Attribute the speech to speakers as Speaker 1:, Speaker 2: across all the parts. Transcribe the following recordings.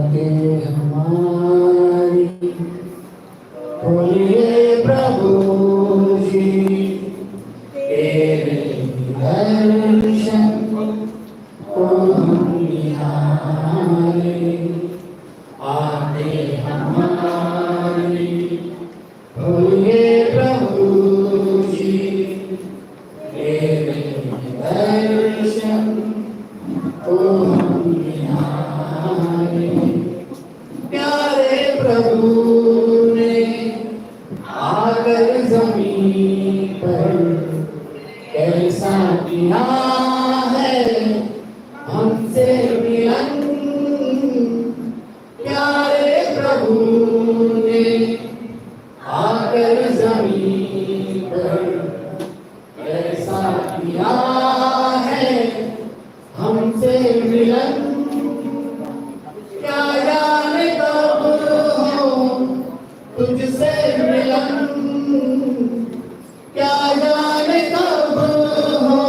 Speaker 1: आगे हमारी बोलिए प्रभु जी तेरे दर्शन को हम निहारे आगे हमारी बोलिए प्रभु जी तेरे दर्शन को हम निहारे प्यारे प्रभु ने आकर जमीन पर कैसा किया है हमसे मिलन प्यारे प्रभु ने आकर जमीन पर कैसा किया है हमसे मिलन क्या जाने कब हो तुझसे मिलन क्या जाने कब हो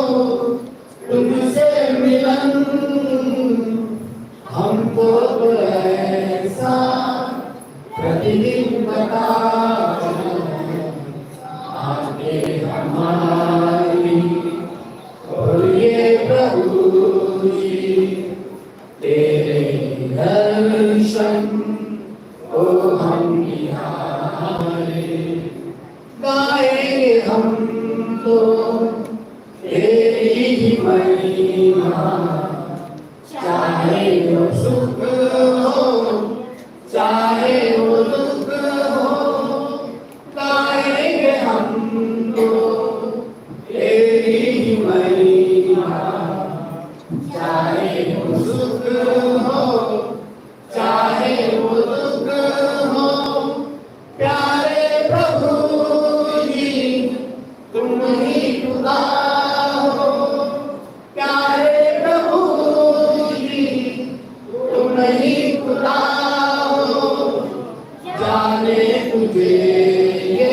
Speaker 1: तुझसे मिलन हमको तो ऐसा प्रतिदिन बता आगे हमारी बोलिए प्रभु जी तेरे दर्शन को हम निहारे गाएंगे हम तो तेरी ही महिमा चाहे वो सुख हो चाहे वो दुख हो गाएंगे हम तो तेरी ही महिमा चाहे वो सुख हो चाहे वो दुख हो प्यारे प्रभु जी तुम ही खुदा हो प्यारे प्रभु जी तुम ही खुदा हो जाने तुझे ये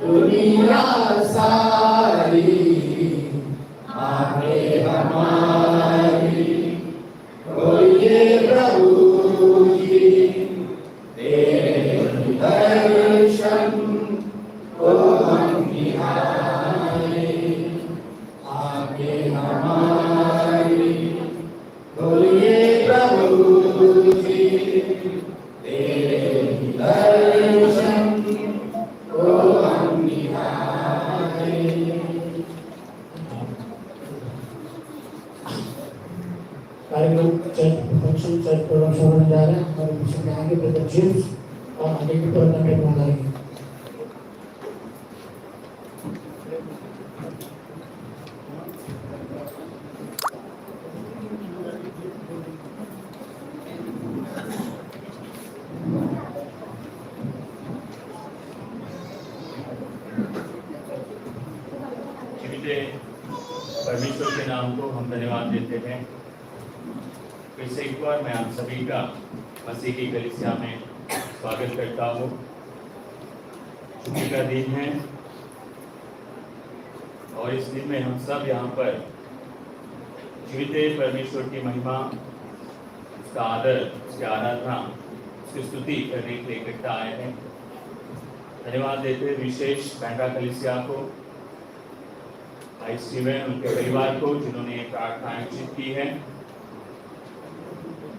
Speaker 1: दुनिया सारी आगे हमारी बोलिए प्रभु जी तेरे दर्शन को हम निहारे आगे हमारी बोलिए प्रभु जी तेरे दर्शन को हम निहारे कार्यक्रम फंक्शन चर्च प्रोग्राम शुरू होने जा रहे हैं हमारे मिशन में आगे ब्रदर जेम्स और आगे की प्रोग्राम में मंगाएंगे
Speaker 2: परमेश्वर के नाम को हम धन्यवाद देते हैं। फिर से एक बार मैं आप सभी का मसीह की कलीसिया में स्वागत करता हूँ। छुट्टी का दिन है और इस दिन में हम सब यहाँ पर जीवित परमेश्वर की महिमा, उसका आदर, उसकी आराधना, उसकी स्तुति करने के लिए इकट्ठा आए हैं। धन्यवाद देते हैं विशेष बैंड्रा कलीसिया को, भाई स्टीवन, उनके परिवार को जिन्होंने ये प्रार्थना आयोजित की है,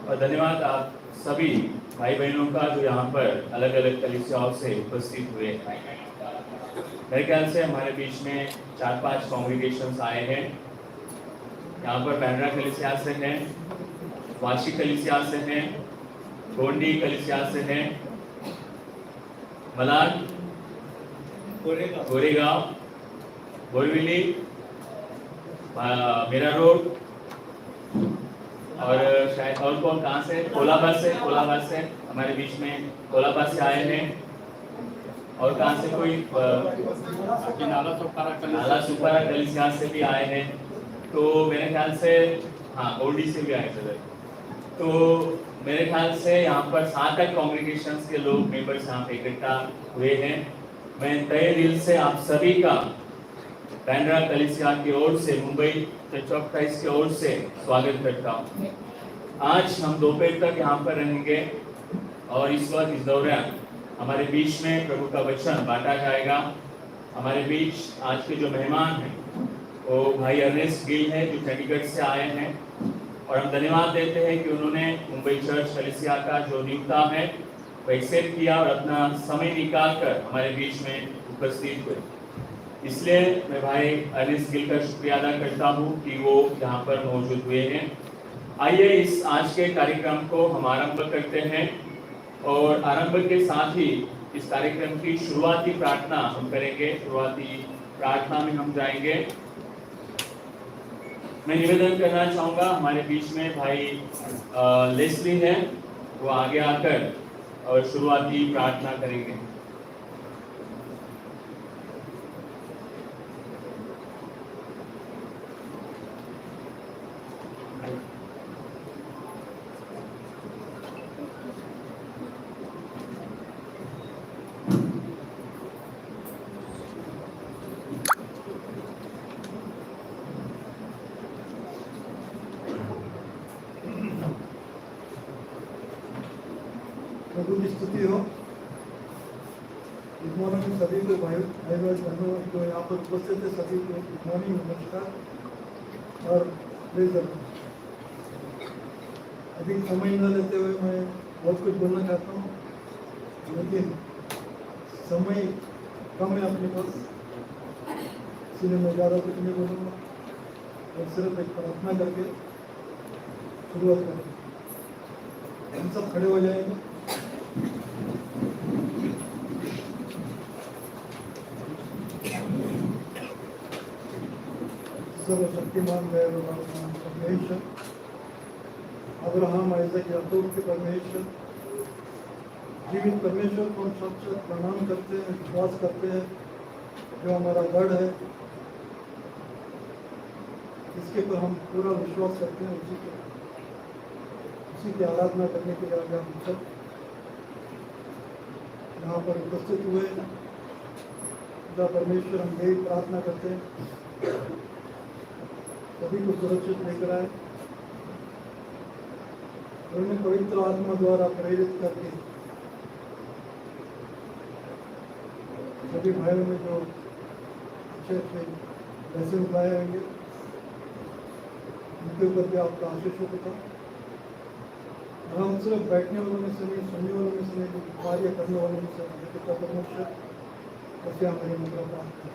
Speaker 2: और धन्यवाद आप सभी भाई बहनों का जो यहाँ पर अलग अलग कलीसियाओं से उपस्थित हुए हैं। मेरे ख्याल से हमारे बीच में 4-5 कॉन्ग्रीगेशंस आए हैं। यहाँ पर बैंड्रा कलीसिया से हैं, वाशी कलीसिया से हैं, गोंडी कलीसिया से हैं, मलाड, गोरेगांव, बोरीवली, मेरा रोड, और शायद और कौन कहाँ से, कोलाबा से हमारे बीच में कोलाबा से आए हैं, और कहाँ से कोई नाला सुपारा कलीसिया से भी आए हैं। तो मेरे ख्याल से हाँ गोंडी से भी आए थे। तो मेरे ख्याल से यहाँ पर 7 कॉन्ग्रीगेशंस के लोग मेंबर्स यहाँ पे इकट्ठा हुए हैं। मैं तहे दिल से आप सभी का बैंड्रा कलीसिया की ओर से, मुंबई चर्च ऑफ क्राइस्ट की ओर से स्वागत करता हूँ। आज हम दोपहर तक यहाँ पर रहेंगे और इस वक्त इस दौरान हमारे बीच में प्रभु का वचन बांटा जाएगा। हमारे बीच आज के जो मेहमान हैं वो भाई अर्नेस्ट गिल है जो चंडीगढ़ से आए हैं, और हम धन्यवाद देते हैं कि उन्होंने मुंबई चर्च कलीसिया का जो नियुक्ता है वो एक्सेप्ट किया और अपना समय निकाल कर हमारे बीच में उपस्थित हुए। इसलिए मैं भाई अर्नेस्ट गिल का शुक्रिया अदा करता हूँ कि वो यहाँ पर मौजूद हुए हैं। आइए इस आज के कार्यक्रम को हम आरंभ करते हैं, और आरंभ के साथ ही इस कार्यक्रम की शुरुआती प्रार्थना हम करेंगे। शुरुआती प्रार्थना में हम जाएंगे। मैं निवेदन करना चाहूँगा, हमारे बीच में भाई लेस्ली है, वो आगे आकर और शुरुआती प्रार्थना करेंगे।
Speaker 3: प्रभु की स्तुति हो। गुड मॉर्निंग सभी को, भाई बहनों जो यहाँ पर उपस्थित है सभी को गुड मॉर्निंग, नमस्कार और प्रेज द लॉर्ड। अधिक समय न लेते हुए मैं बहुत कुछ बोलना चाहता हूँ, लेकिन समय कम है अपने पास, इसलिए मैं ज़्यादा कुछ नहीं बोलूँगा और सिर्फ एक प्रार्थना करके शुरुआत करें। हम सब खड़े हो जाएंगे। सर्वशक्तिमान परमेश्वर, अब्राहम आइजक याकूब के परमेश्वर, जीवित परमेश्वर को हम सबसे प्रणाम करते हैं, विश्वास करते हैं जो हमारा गढ़ है, इसके पर हम पूरा विश्वास करते हैं। उसी की आराधना करने के लिए आगे हम सब यहाँ पर उपस्थित हुए। खुदा परमेश्वर, हम यही प्रार्थना करते हैं सभी को सुरक्षित लेकर आए और उन्हें पवित्र आत्मा द्वारा प्रेरित करके सभी भाइयों में जो अच्छे अच्छे पैसे उठाए होंगे उनके ऊपर भी आपका आशीष होगा। और हम सिर्फ बैठने वालों में से नहीं, सुनने वालों में से नहीं, जो कार्य करने वालों में से पिता परमेश्वर ऐसे हमारे मतलब प्राप्त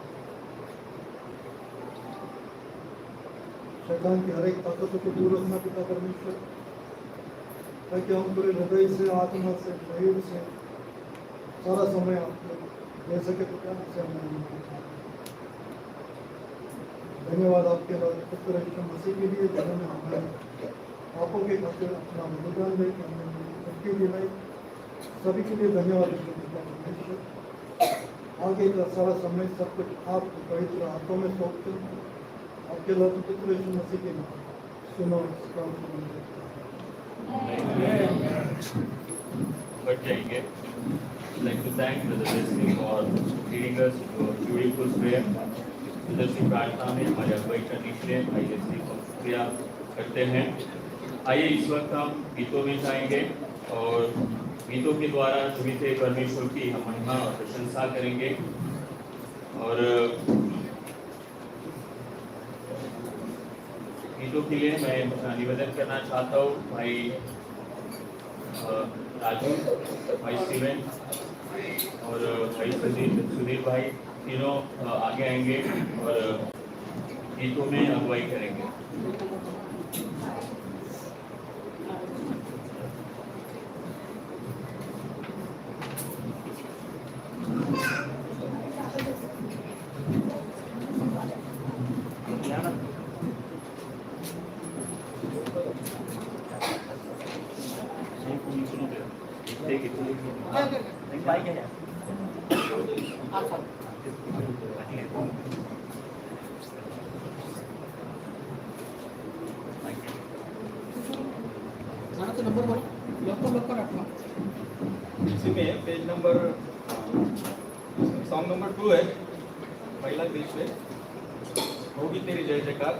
Speaker 3: शैतान की हर एक ताकतों को दूर रखना पिता परमेश्वर, ताकि हम पूरे हृदय से, आत्मा से, शरीर से सारा समय आपको दे सके। पिता से धन्यवाद आपके पुत्र यीशु मसीह के लिए, जिन्होंने हमारे पापों के खातिर अपना बलिदान दे के हमें मुक्ति दिलाई। सभी के लिए धन्यवाद पिता परमेश्वर। आगे का सारा समय सब कुछ आपको पवित्र हाथों में सौंपते हैं। आपके लौट पुत्र यीशु मसीह के नाम सुनो इसका
Speaker 2: बढ़ जाएंगे। Like to thank Brother Leslie for leading us to a beautiful prayer. दूसरी प्रार्थना में हमारे अगुवाई करने के लिए भाई लेस्ली को शुक्रिया करते हैं। आइए इस वक्त हम गीतों में जाएंगे और गीतों के द्वारा जीवित परमेश्वर की हम महिमा और प्रशंसा करेंगे। और गीतों के लिए मैं निवेदन करना चाहता हूँ भाई राजू, भाई स्टीवन और भाई सुधीर भाई, तीनों आगे आएंगे और गीतों में अगुवाई करेंगे।
Speaker 4: इसी में पेज नंबर सॉन्ग नंबर 2 है, पहला पेज पे, होगी तेरी जय जयकार।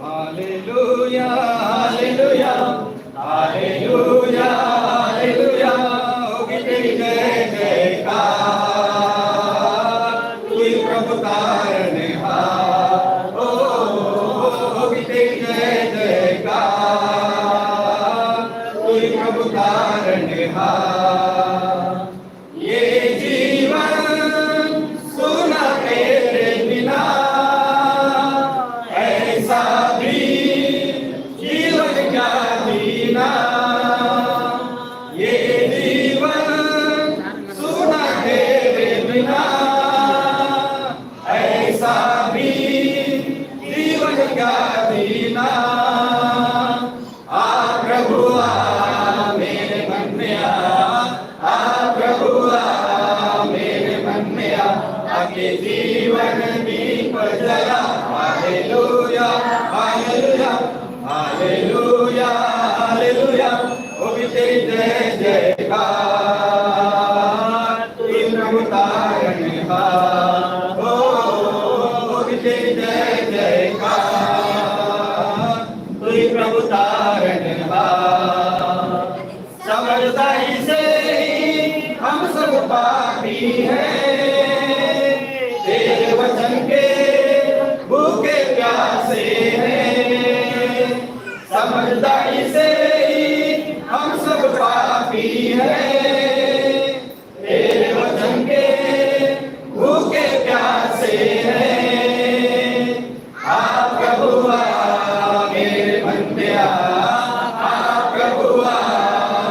Speaker 4: हालेलुया हालेलुया हालेलुया हालेलुया होगी तेरी जय जयकार तू ही प्रभु तारनहार ओ होगी तेरी जय जयकार तू ही प्रभु तारनहार ये जीवन सुना तेरे बिना ऐसा भी जीवन क्या जीना ये जीवन सुना तेरे बिना ऐसा भी जीवन क्या जीना आ प्रभु आ मेरे मन में आ प्रभु आ मेरे मन में आके जीवन दीप जला हालेलुया हालेलुया हालेलुया हालेलुया ओ भी तेरी जय जयकार तू ही प्रभु तारनहार ओ भी तेरी जय जयकार तू ही प्रभु तारनहार समझदारी से हम सब पापी हैं तेरे वचन के भूखे प्यासे हैं समझदारी से हम सब पापी हैं तेरे वचन के भूखे प्यासे हैं आ प्रभु आ मेरे मन में आ प्रभु आ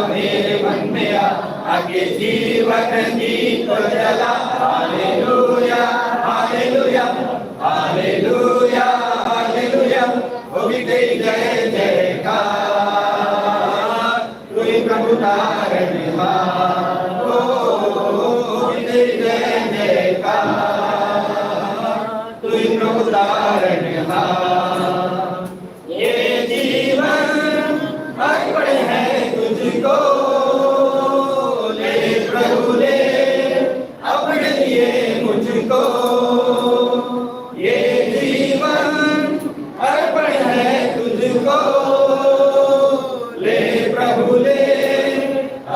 Speaker 4: मेरे मन में आगे जीवन दीप जला हालेलुया हालेलुया हालेलुया हालेलुया हो भी तेरी जय जयकार तू ही प्रभु तारनहार ओ भी तेरी जय जयकार तू ही प्रभु तारनहार ये जीवन अर्पण है तुझको ले प्रभु ले अपने लिए मुझको ये जीवन अर्पण है तुझको ले प्रभु ले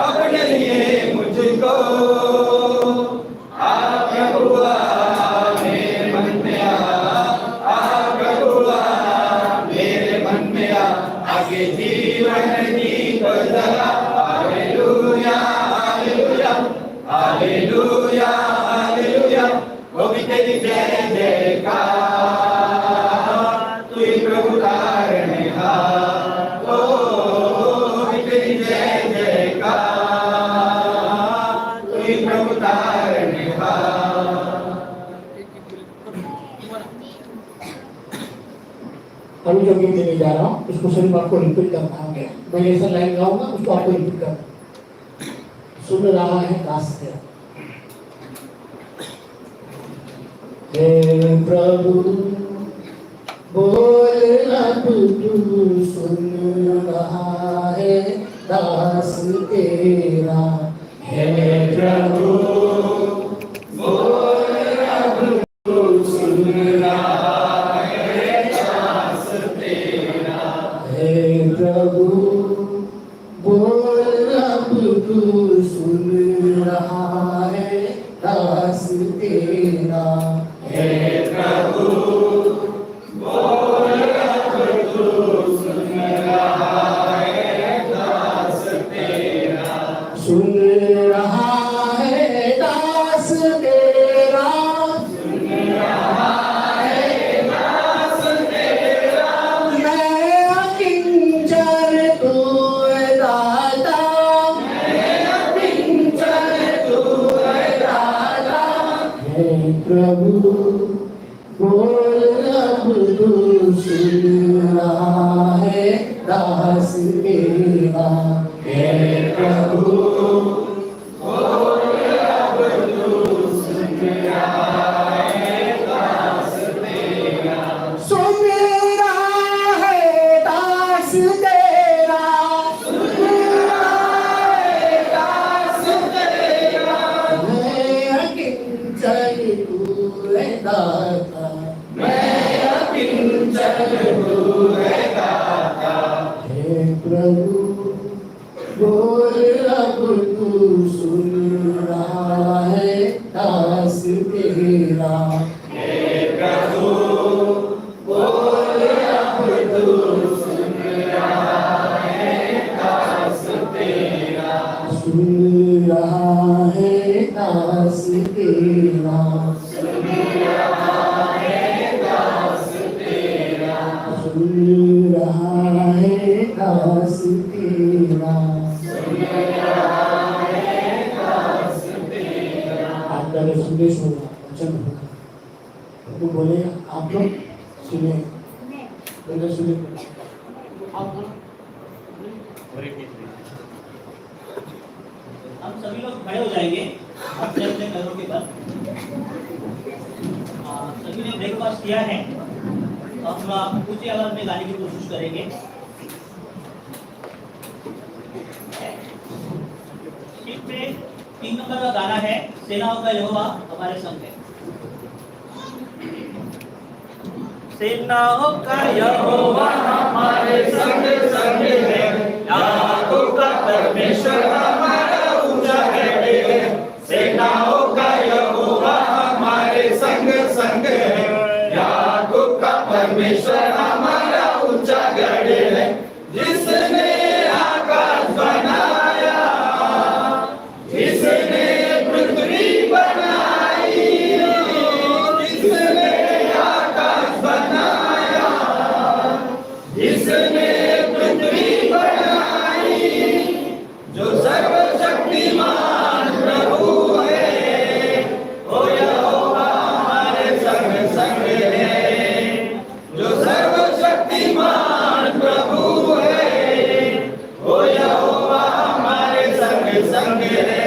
Speaker 4: अपने लिए मुझको आ प्रभु आ मेरे मन में आ प्रभु आ मेरे मन में आगे जीवन दीप जला हालेलुया हालेलुया हालेलुया हालेलुया वो भी तेरी जय जयकार तू ही प्रभु तारनहार ओ भी तेरी जय जयकार तू ही प्रभु तारनहार
Speaker 1: अभी जो गीत देने जा रहा हूँ उसको सिर्फ आपको रिपीट करना है मैं ऐसा लाइन गाऊंगा उसको आपको रिपीट करना सुन रहा है काश से हे प्रभु बोल अब तू सुन रहा है दास तेरा हे प्रभु बोल अब तू सुन रहा है दास तेरा हे प्रभु बोल अब तू सुन रहा है दास तेरा हे प्रभु बोल अब तू सुन रहा है दास तेरा सुन रहा है सुन रहा है दास तेरा। सुन रहा है दास तेरा। सुन रहा है दास तेरा। आपका जो संदेश होगा वचन होगा तो बोले आप लोग सुने, बोले सुने आप बोलो।
Speaker 5: हम सभी लोग खड़े हो जाएंगे अपने अपने पैरों के बल। सभी ने ब्रेकफास्ट किया है तो हम थोड़ा ऊंची आवाज में गाने की कोशिश करेंगे। इसमें 3 नंबर का गाना है, सेनाओं का यहोवा हमारे संग है। सेनाओं का यहोवा हमारे संग संग है, याकूब का परमेश्वर हमारा ऊंचा गढ़ है। सेनाओं का यहोवा हमारे संग संग है, याकूब का परमेश्वर हमारा ऊंचा गढ़ है। जिसने आकाश बनाया, जिसने पृथ्वी बनाई, जिसने आकाश बनाया, जिसने पृथ्वी बनाई, जो सर्वशक्तिमान प्रभु है, ओ यहोवा हमारे संग संग है। जो सर्वशक्तिमान प्रभु है, ओ यहोवा हमारे संग संग है।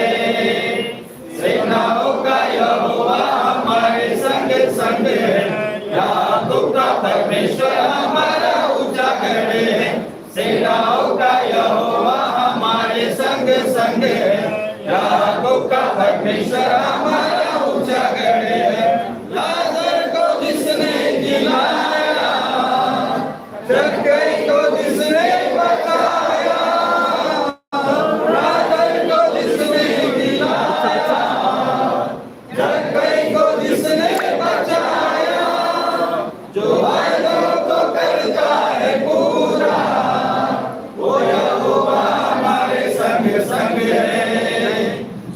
Speaker 5: सेनाओं का यहोवा हमारे संग संग है, याकूब का परमेश्वर हमारा ऊंचा गढ़ है। सेनाओं का यहोवा हमारे संग संग है, याकूब का परमेश्वर हमारा ऊंचा गढ़ है। लाजर को जिसने जिलाया, जक्कई को जिसने बचाया, लाजर को जिसने जिलाया, जक्कई को जिसने बचाया, जो वायदों को करता है पूरा, वो यहोवा हमारे संग संग है।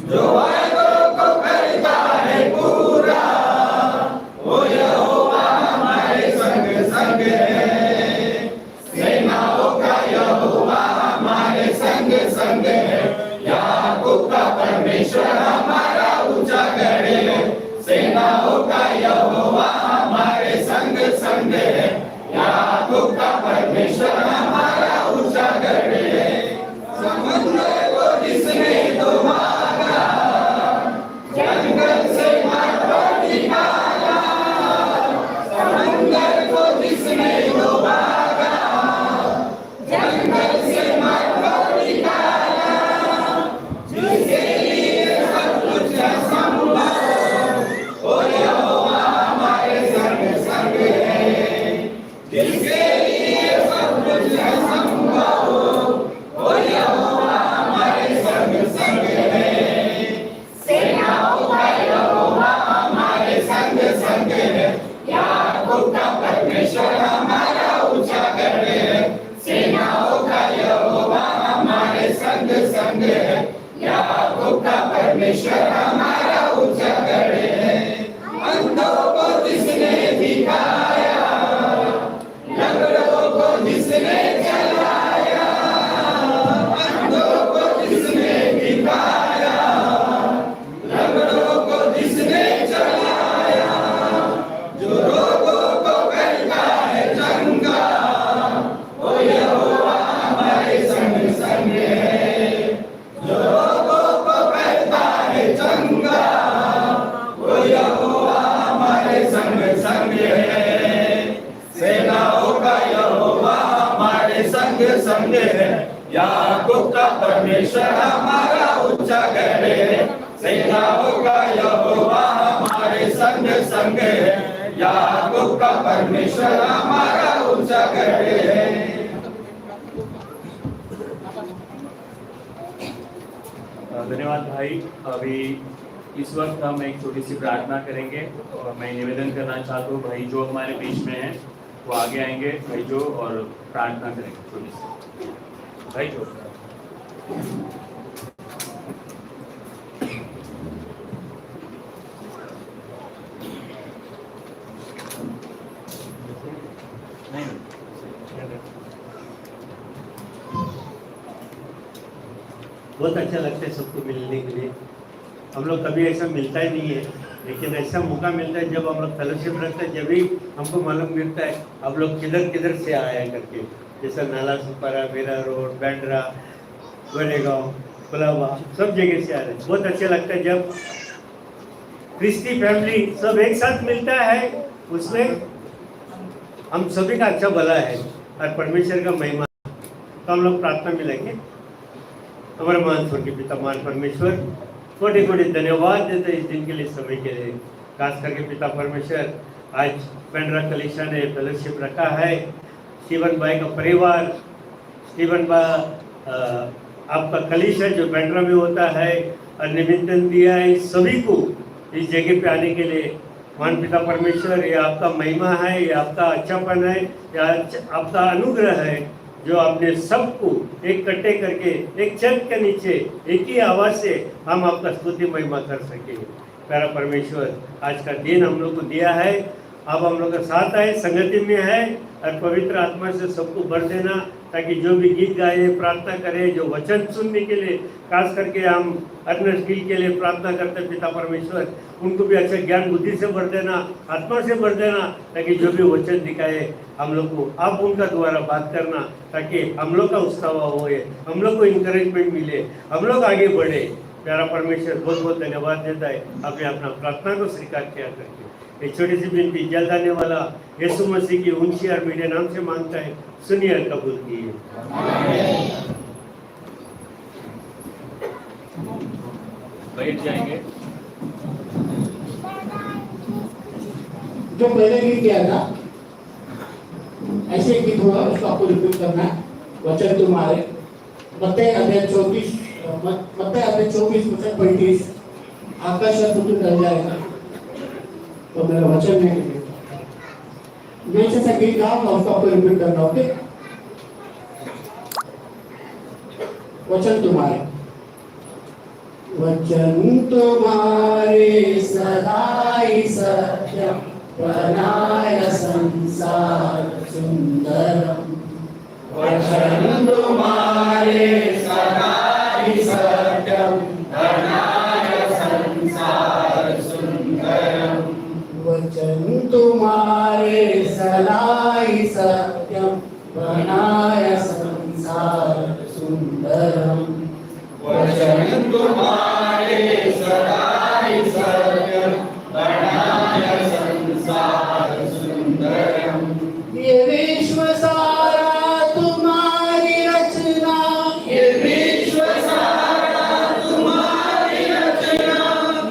Speaker 5: जो वायदों को करता है पूरा, वो यहोवा हमारे संग संग है। सेनाओं का यहोवा हमारे संग संग है, याकूब का परमेश्वर हमारा ऊंचा गढ़ है। सेनाओं का यहोवा हमारे संग संग है, याकूब का परमेश्वर हमारा ऊंचा गढ़ है। समुद्र को जिसने डुबाया, जंगल से मार्ग निकाला, समुद्र को जिसने डुबाया, जंगल से मार्ग निकाला, जिसके लिए सब कुछ असंभव, ओ यहोवा हमारे संग संग है। जिसके लिए सब कुछ असंभव, ओ यहोवा हमारे संग संग है। सेनाओं का यहोवा हमारे संग संग है, याकूब का परमेश्वर हमारा ऊंचा गढ़ है। सेनाओं का यहोवा हमारे संग संग है, याकूब का परमेश्वर हमारा ऊंचा गढ़ है। अंधों को जिसने दिखाया, लंगड़ों को जिसने चलाया, अंधों को जिसने दिखाया, लंगड़ों को जिसने चलाया, जो रोगों को करता है चंगा, ओ यहोवा हमारे संग संग है। जो रोगों को करता है चंगा, ओ यहोवा हमारे संग संग है। सेनाओं का यहोवा हमारे संग संग है, याकूब का परमेश्वर हमारा ऊंचा गढ़ है। सेनाओं का यहोवा हमारे संग संग है, याकूब का परमेश्वर हमारा ऊंचा गढ़ है।
Speaker 2: धन्यवाद भाई। अभी इस वक्त हम एक छोटी सी प्रार्थना करेंगे और मैं निवेदन करना चाहता हूँ भाई जो हमारे बीच में हैं वो आगे आएंगे भाई जो, और प्रार्थना करेंगे छोटी सी भाई जो।
Speaker 6: बहुत अच्छा लगता है सबको मिलने के लिए। हम लोग कभी ऐसा मिलता ही नहीं है, लेकिन ऐसा मौका मिलता है जब हम लोग फेलोशिप रखते हैं, जब भी हमको मालूम मिलता है आप लोग किधर किधर से आया करके। जैसा नाला सुपारा, मेरा रोड, बैंड्रा, गोरेगांव, कोलाबा, सब जगह से आ रहे हैं। बहुत अच्छा लगता है जब क्रिस्टी फैमिली सब एक साथ मिलता है, उसमें हम सभी का अच्छा भला है और परमेश्वर का महिमा। तो हम लोग प्रार्थना में लगे। हमारे महान स्वर्गीय पिता महान परमेश्वर, कोटि कोटि धन्यवाद देते इस दिन के लिए, समय के लिए। खास करके पिता परमेश्वर, आज पेंड्रा कलीसिया ने फेलोशिप रखा है। स्टीवन भाई का परिवार, स्टीवन भाई आपका कलीसिया जो पेंड्रा में होता है और निमंत्रण दिया है सभी को इस जगह पे आने के लिए। महान पिता परमेश्वर, ये आपका महिमा है, ये आपका अच्छापन है, ये आपका अनुग्रह है जो आपने सबको एक इकट्ठे करके एक छत के नीचे एक ही आवाज से हम आपका स्तुति महिमा कर सके। प्यारा परमेश्वर, आज का दिन हम लोग को दिया है, अब हम लोग का साथ है, संगति में है और पवित्र आत्मा से सबको भर देना, ताकि जो भी गीत गाए, प्रार्थना करें, जो वचन सुनने के लिए खास करके हम अर्नस्ट गिल के लिए प्रार्थना करते हैं पिता परमेश्वर, उनको भी अच्छा ज्ञान बुद्धि से भर देना, आत्मा से भर देना, ताकि जो भी वचन दिखाए हम लोग को आप उनका द्वारा बात करना, ताकि हम लोग का उत्साह होए, हम लोग को इंकरेजमेंट मिले, हम लोग आगे बढ़े। प्यारा परमेश्वर, बहुत बहुत धन्यवाद देता है आपने अपना प्रार्थना को स्वीकार किया करके। एक छोटी सी विनती, जल जाने वाला यीशु मसीह की ऊंची और मीठे नाम से मांगता है, सुनिए और कबूल कीजिए।
Speaker 2: बैठ जाएंगे।
Speaker 1: जो पहले नहीं किया था ऐसे गीत होगा, उसको आपको रिपीट करना है। वचन तुम्हारे मत्ती अध्याय 24 वचन 35 आकाश और पृथ्वी टल जाएगा तो मेरा वचन नहीं है। जैसे गीत गाऊंगा उसको आपको रिपीट करना, ओके? वचन तुम्हारे, वचन तुम्हारे सदाई सत्यम बनाय संसार सुंदरम।
Speaker 4: वचन तुम्हारे सदाई सत्यम बनाय संसार सुंदरम।
Speaker 1: वचन तुम्हारे सदाई सत्यम बनाय संसार सुंदरम।
Speaker 4: वचन तुम्हारे सदाई सत्यम बनाय संसार सुंदरम।
Speaker 1: ये विश्व सारा तुम्हारी रचना,
Speaker 4: ये विश्व सारा तुम्हारी रचना,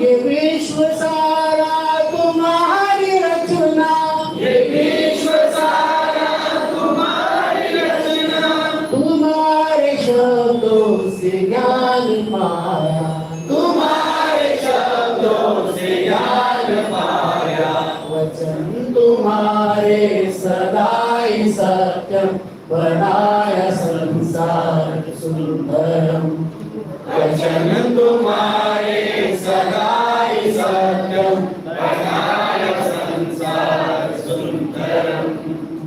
Speaker 1: ये विश्व सारा तुम्हारी रचना,
Speaker 4: ये विश्व सारा तुम्हारी रचना।
Speaker 1: तुम्हारे शब्दों से ज्ञान पाया,
Speaker 4: तुम्हारे शब्दों से ज्ञान पाया।
Speaker 1: वचन तुम्हारे सदाई सत्यम बनाय संसार सुंदरम।
Speaker 4: वचन तुम्हारे सदाई सत्यम बनाय संसार सुंदरम।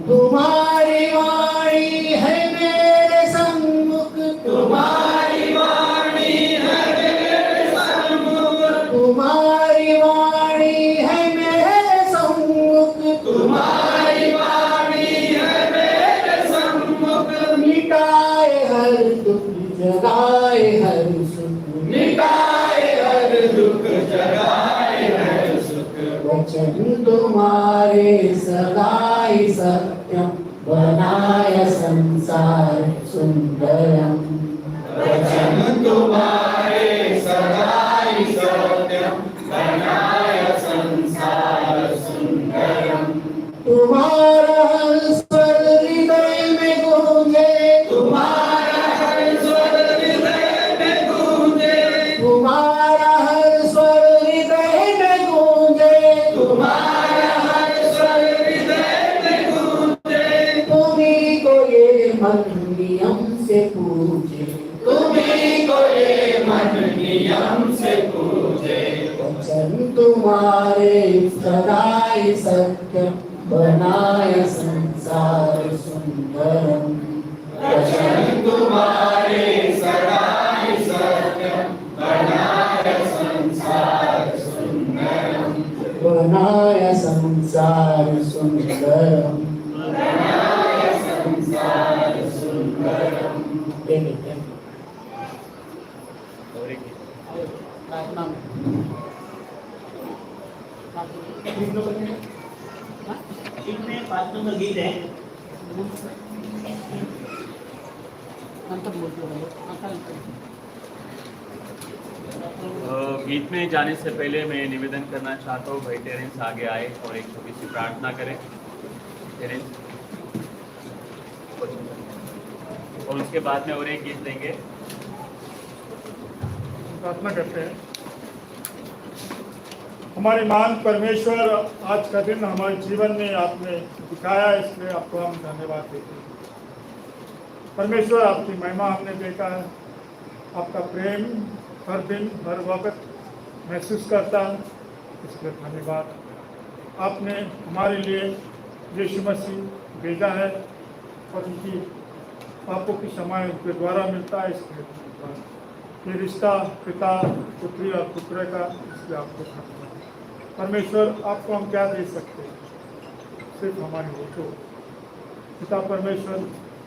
Speaker 1: तुम्हारी वाणी है मेरे सम्मुख,
Speaker 4: तुम्हारी वाणी है मेरे सम्मुख।
Speaker 1: तुम्हारी वाणी है मेरे सम्मुख,
Speaker 4: तुम्हारी वाणी है मेरे सम्मुख।
Speaker 1: मिटाए हर दुख जगाए हर सुख,
Speaker 4: मिटाए हर दुख जगाए हर सुख।
Speaker 1: वचन तुम्हारे सदाई सत्यम बनाय संसार सुंदरम।
Speaker 4: वचन तुम्हारे सदाई सत्यम बनाय संसार सुंदरम।
Speaker 1: तुम्हारा हर स्वर हृदय में गूंजे,
Speaker 4: तुम्हारा हर स्वर हृदय में गूंजे।
Speaker 1: मन नियम से पूजे,
Speaker 4: तुम्ही को ये मन नियम से पूजे,
Speaker 1: वचन तुम्हारे सदाई सत्य बनाए संसार सुंदरम,
Speaker 4: वचन तुम्हारे सदाई सत्य बनाए संसार सुंदरम,
Speaker 1: बनाया संसार सुंदरम,
Speaker 4: बनाए संसार सुंदरम।
Speaker 2: और एक
Speaker 5: इसमें 5 नंबर गीत है।
Speaker 2: गीत में जाने से पहले मैं निवेदन करना चाहता हूँ भाई टेरेंस आगे आए और एक छोटी सी प्रार्थना करें। टेरेंस, और उसके बाद में और एक गीत लेंगे।
Speaker 3: प्रार्थना करते हैं। हमारे महान परमेश्वर, आज का दिन हमारे जीवन में आपने दिखाया, इसलिए आपको हम धन्यवाद देते हैं। परमेश्वर, आपकी महिमा हमने देखा है, आपका प्रेम हर दिन हर वक्त महसूस करता है, इसलिए धन्यवाद। आपने हमारे लिए यीशु मसीह भेजा है और उनकी पापों की क्षमा उनके द्वारा मिलता है, इसलिए धन्यवाद। ये रिश्ता पिता पुत्री और पुत्र का, इसलिए आपको धन्यवाद। परमेश्वर, आपको हम क्या दे सकते हैं, सिर्फ हमारी होठों। पिता परमेश्वर,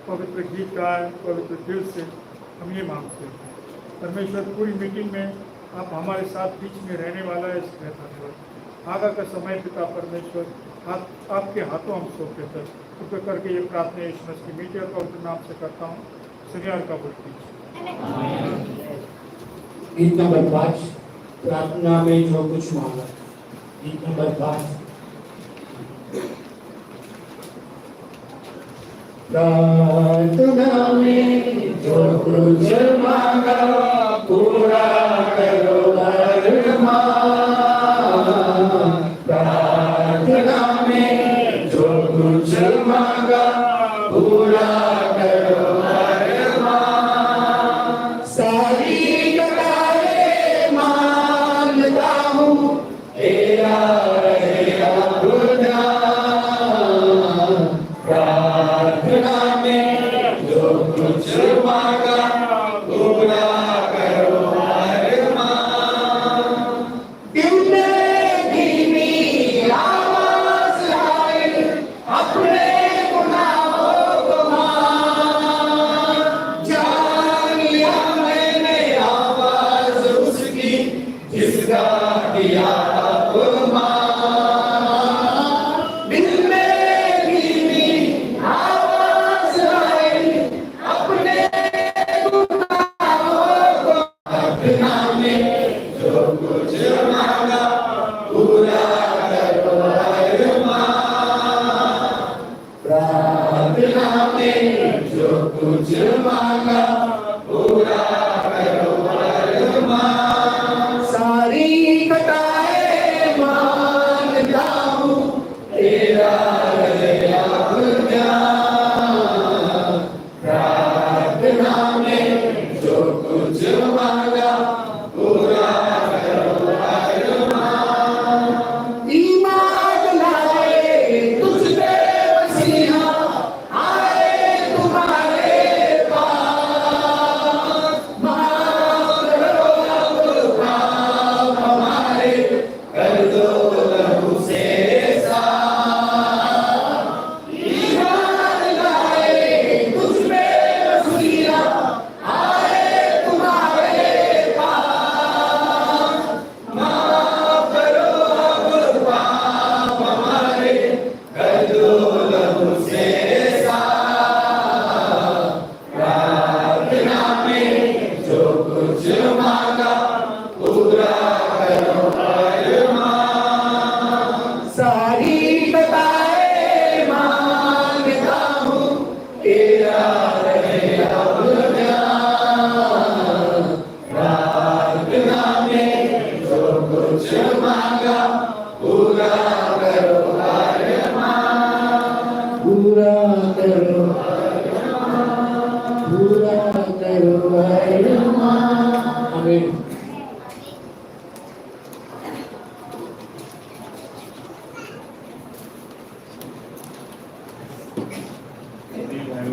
Speaker 3: पवित्र गीत गाए, पवित्र दिल से हम ये मांगते हैं। परमेश्वर, पूरी मीटिंग में आप हमारे साथ बीच में रहने वाला है, इसलिए धन्यवाद। आगे का समय पिता परमेश्वर आपके हाथों हम सौंपते थे, कृपया करके ये प्रार्थना यीशु मसीह की मीठी और पवित्र नाम से करता हूँ। सुनिए और कबूल कीजिए।
Speaker 1: गीत नंबर 5, प्रार्थना में जो कुछ मांगा। गीत नंबर 5। प्रार्थना में जो कुछ मांगा पूरा करो अरमान, प्रार्थना में जो कुछ मांगा पूरा करो अरमान, सारी कतारें मांगता हूँ तेरा रहेगा ध्यान, प्रार्थना में जो कुछ मांगा पूरा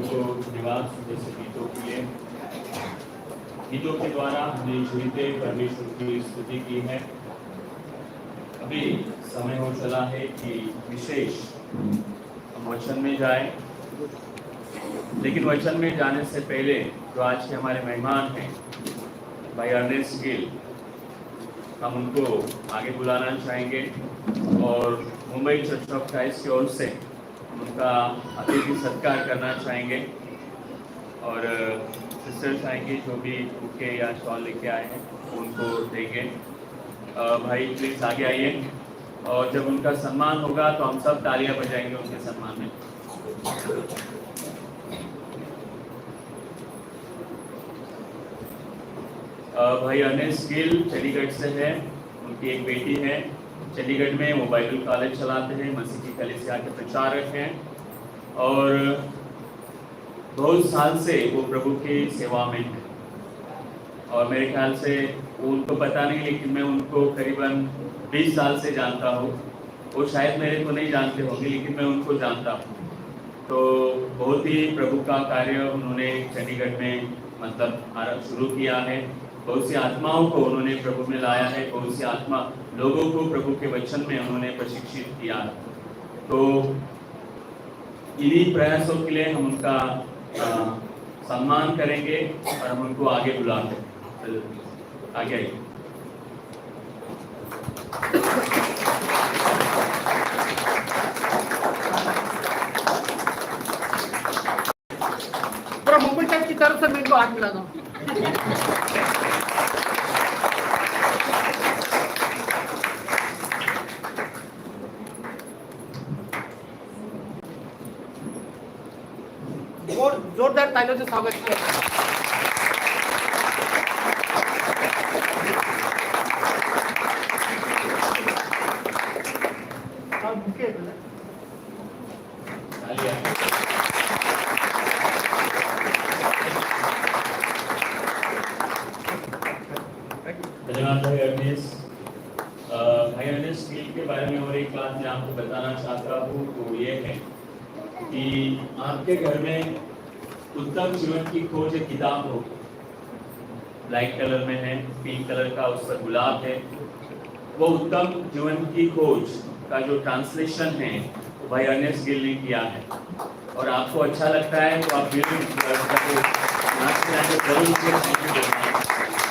Speaker 2: को धन्यवाद जैसे गीतों के लिए। गीतों के द्वारा हमने जीवित परमेश्वर की स्तुति की है। अभी समय हो चला है कि विशेष हम वचन में जाएं, लेकिन वचन में जाने से पहले जो आज के हमारे मेहमान हैं भाई अर्नेस्ट गिल, हम उनको आगे बुलाना चाहेंगे और मुंबई चर्च ऑफ क्राइस्ट की ओर से उनका अतिथि सत्कार करना चाहेंगे और सिस्टर चाहेंगे जो भी बुके या शॉल लेके आए हैं उनको देंगे। भाई प्लीज आगे आइए और जब उनका सम्मान होगा तो हम सब तालियां बजाएंगे उनके सम्मान में। भाई अर्नेस्ट गिल चंडीगढ़ से है, उनकी एक बेटी है चंडीगढ़ में, वो बाइबल कॉलेज चलाते हैं, मसीह की कलीसिया के प्रचारक हैं और बहुत साल से वो प्रभु की सेवा में है। और मेरे ख्याल से उनको पता नहीं, लेकिन मैं उनको करीबन 20 साल से जानता हूँ। वो शायद मेरे को नहीं जानते होंगे, लेकिन मैं उनको जानता हूँ। तो बहुत ही प्रभु का कार्य उन्होंने चंडीगढ़ में मतलब शुरू किया है। बहुत सी आत्माओं को उन्होंने प्रभु में लाया है, बहुत सी आत्मा लोगों को प्रभु के वचन में उन्होंने प्रशिक्षित किया है। तो इन्हीं प्रयासों के लिए हम उनका सम्मान करेंगे और हम उनको आगे बुलाते हैं। आगे आइए।
Speaker 7: पूरा मुंबई टाइप की तरफ से मैं इनको हाथ मिला दूं। और जोरदार तालियों से स्वागत किया।
Speaker 2: धन्यवाद भाई अर्नेस्ट। भाई अर्नेस्ट गिल के बारे में और एक बात मैं आपको बताना चाहता हूँ, वो ये है कि आपके घर में उत्तम जीवन की खोज एक किताब हो, ब्लैक कलर में है, पिंक कलर का उस पर गुलाब है। वो उत्तम जीवन की खोज का जो ट्रांसलेशन है वो भाई अर्नेस्ट गिल ने किया है और आपको अच्छा लगता है तो आप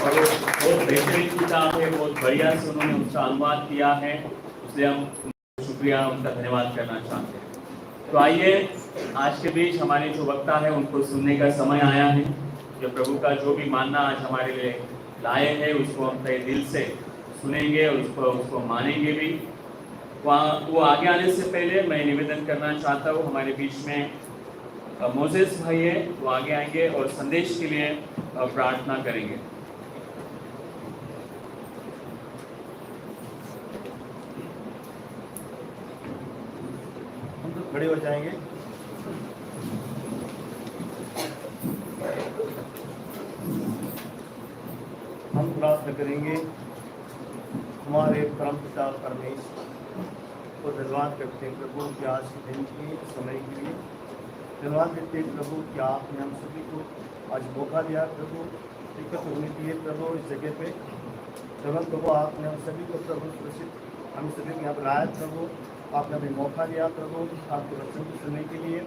Speaker 2: और वो बहुत बेहतरीन किताब है, बहुत बढ़िया से उन्होंने उसका अनुवाद किया है, इसलिए हम शुक्रिया उनका धन्यवाद करना चाहते हैं। तो आइए आज के बीच हमारे जो वक्ता है उनको सुनने का समय आया है। जो प्रभु का जो भी मानना आज हमारे लिए लाए हैं उसको हम तहे दिल से सुनेंगे और उसको मानेंगे भी। वो आगे आने से पहले मैं निवेदन करना चाहता हूँ, हमारे बीच में मोसेस भाई है, वो आगे आएंगे और संदेश के लिए प्रार्थना करेंगे।
Speaker 6: हम तो खड़े हो जाएंगे। हम प्रार्थना करेंगे। हमारे परम पिता परमेश्वर को धन्यवाद करते हैं प्रभु की आज के दिन के समय के लिए। धन्यवाद देते हैं प्रभु कि आपने हम सभी को आज मौका दिया प्रभु एकत्र होने के लिए प्रभु इस जगह पे। धन्यवाद प्रभु आपने हम सभी को प्रभु सुरक्षित हम सभी को यहाँ पर लाया प्रभु। आपने हमें मौका दिया प्रभु आपके वचन को सुनने के लिए।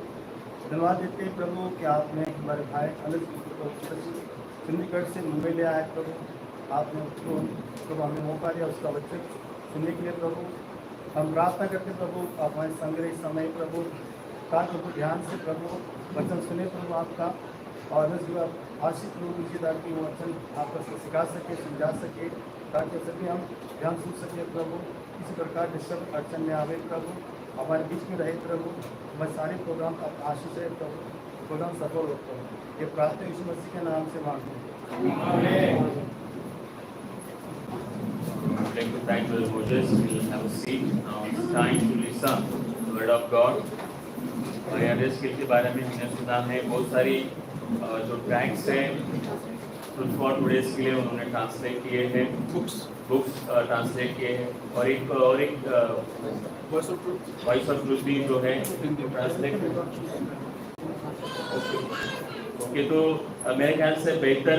Speaker 6: धन्यवाद देते हैं प्रभु कि आपने हमारे भाई अनंत चंडीगढ़ से मुंबई ले आए प्रभु। आपने उसको प्रभु हमें मौका दिया उसका वचन सुनने के लिए प्रभु। हम प्रार्थना करते प्रभु आप हमारे संग्रह समय प्रभु का प्रभु ध्यान से प्रभु वचन सुने प्रभु आपका और आशिक लोग मुझे ताकि वो वचन आपका सिखा सके समझा सके ताकि सभी हम ध्यान सुन सके प्रभु। किसी प्रकार के शब्द अड़चन में आवे प्रभु हमारे बीच में रहे प्रभु। हमारे सारे प्रोग्राम का आशीष है प्रभु, प्रोग्राम सफल हो प्रभु। ये प्रार्थना यीशु मसीह के नाम से मांगते हैं।
Speaker 2: Thank you, thank you, Moses. We'll have a seat. Now it's time to listen to the word of God. भाई अर्नेस्ट गिल के बारे में हमने सुना है, बहुत सारी जो ट्रैक्स हैं ट्रूथ फॉर टुडेज के लिए उन्होंने ट्रांसलेट किए हैं, बुक्स ट्रांसलेट किए हैं और एक वॉइस ऑफ ट्रूथ भी जो है ट्रांसलेट ओके, तो मेरे ख्याल से बेहतर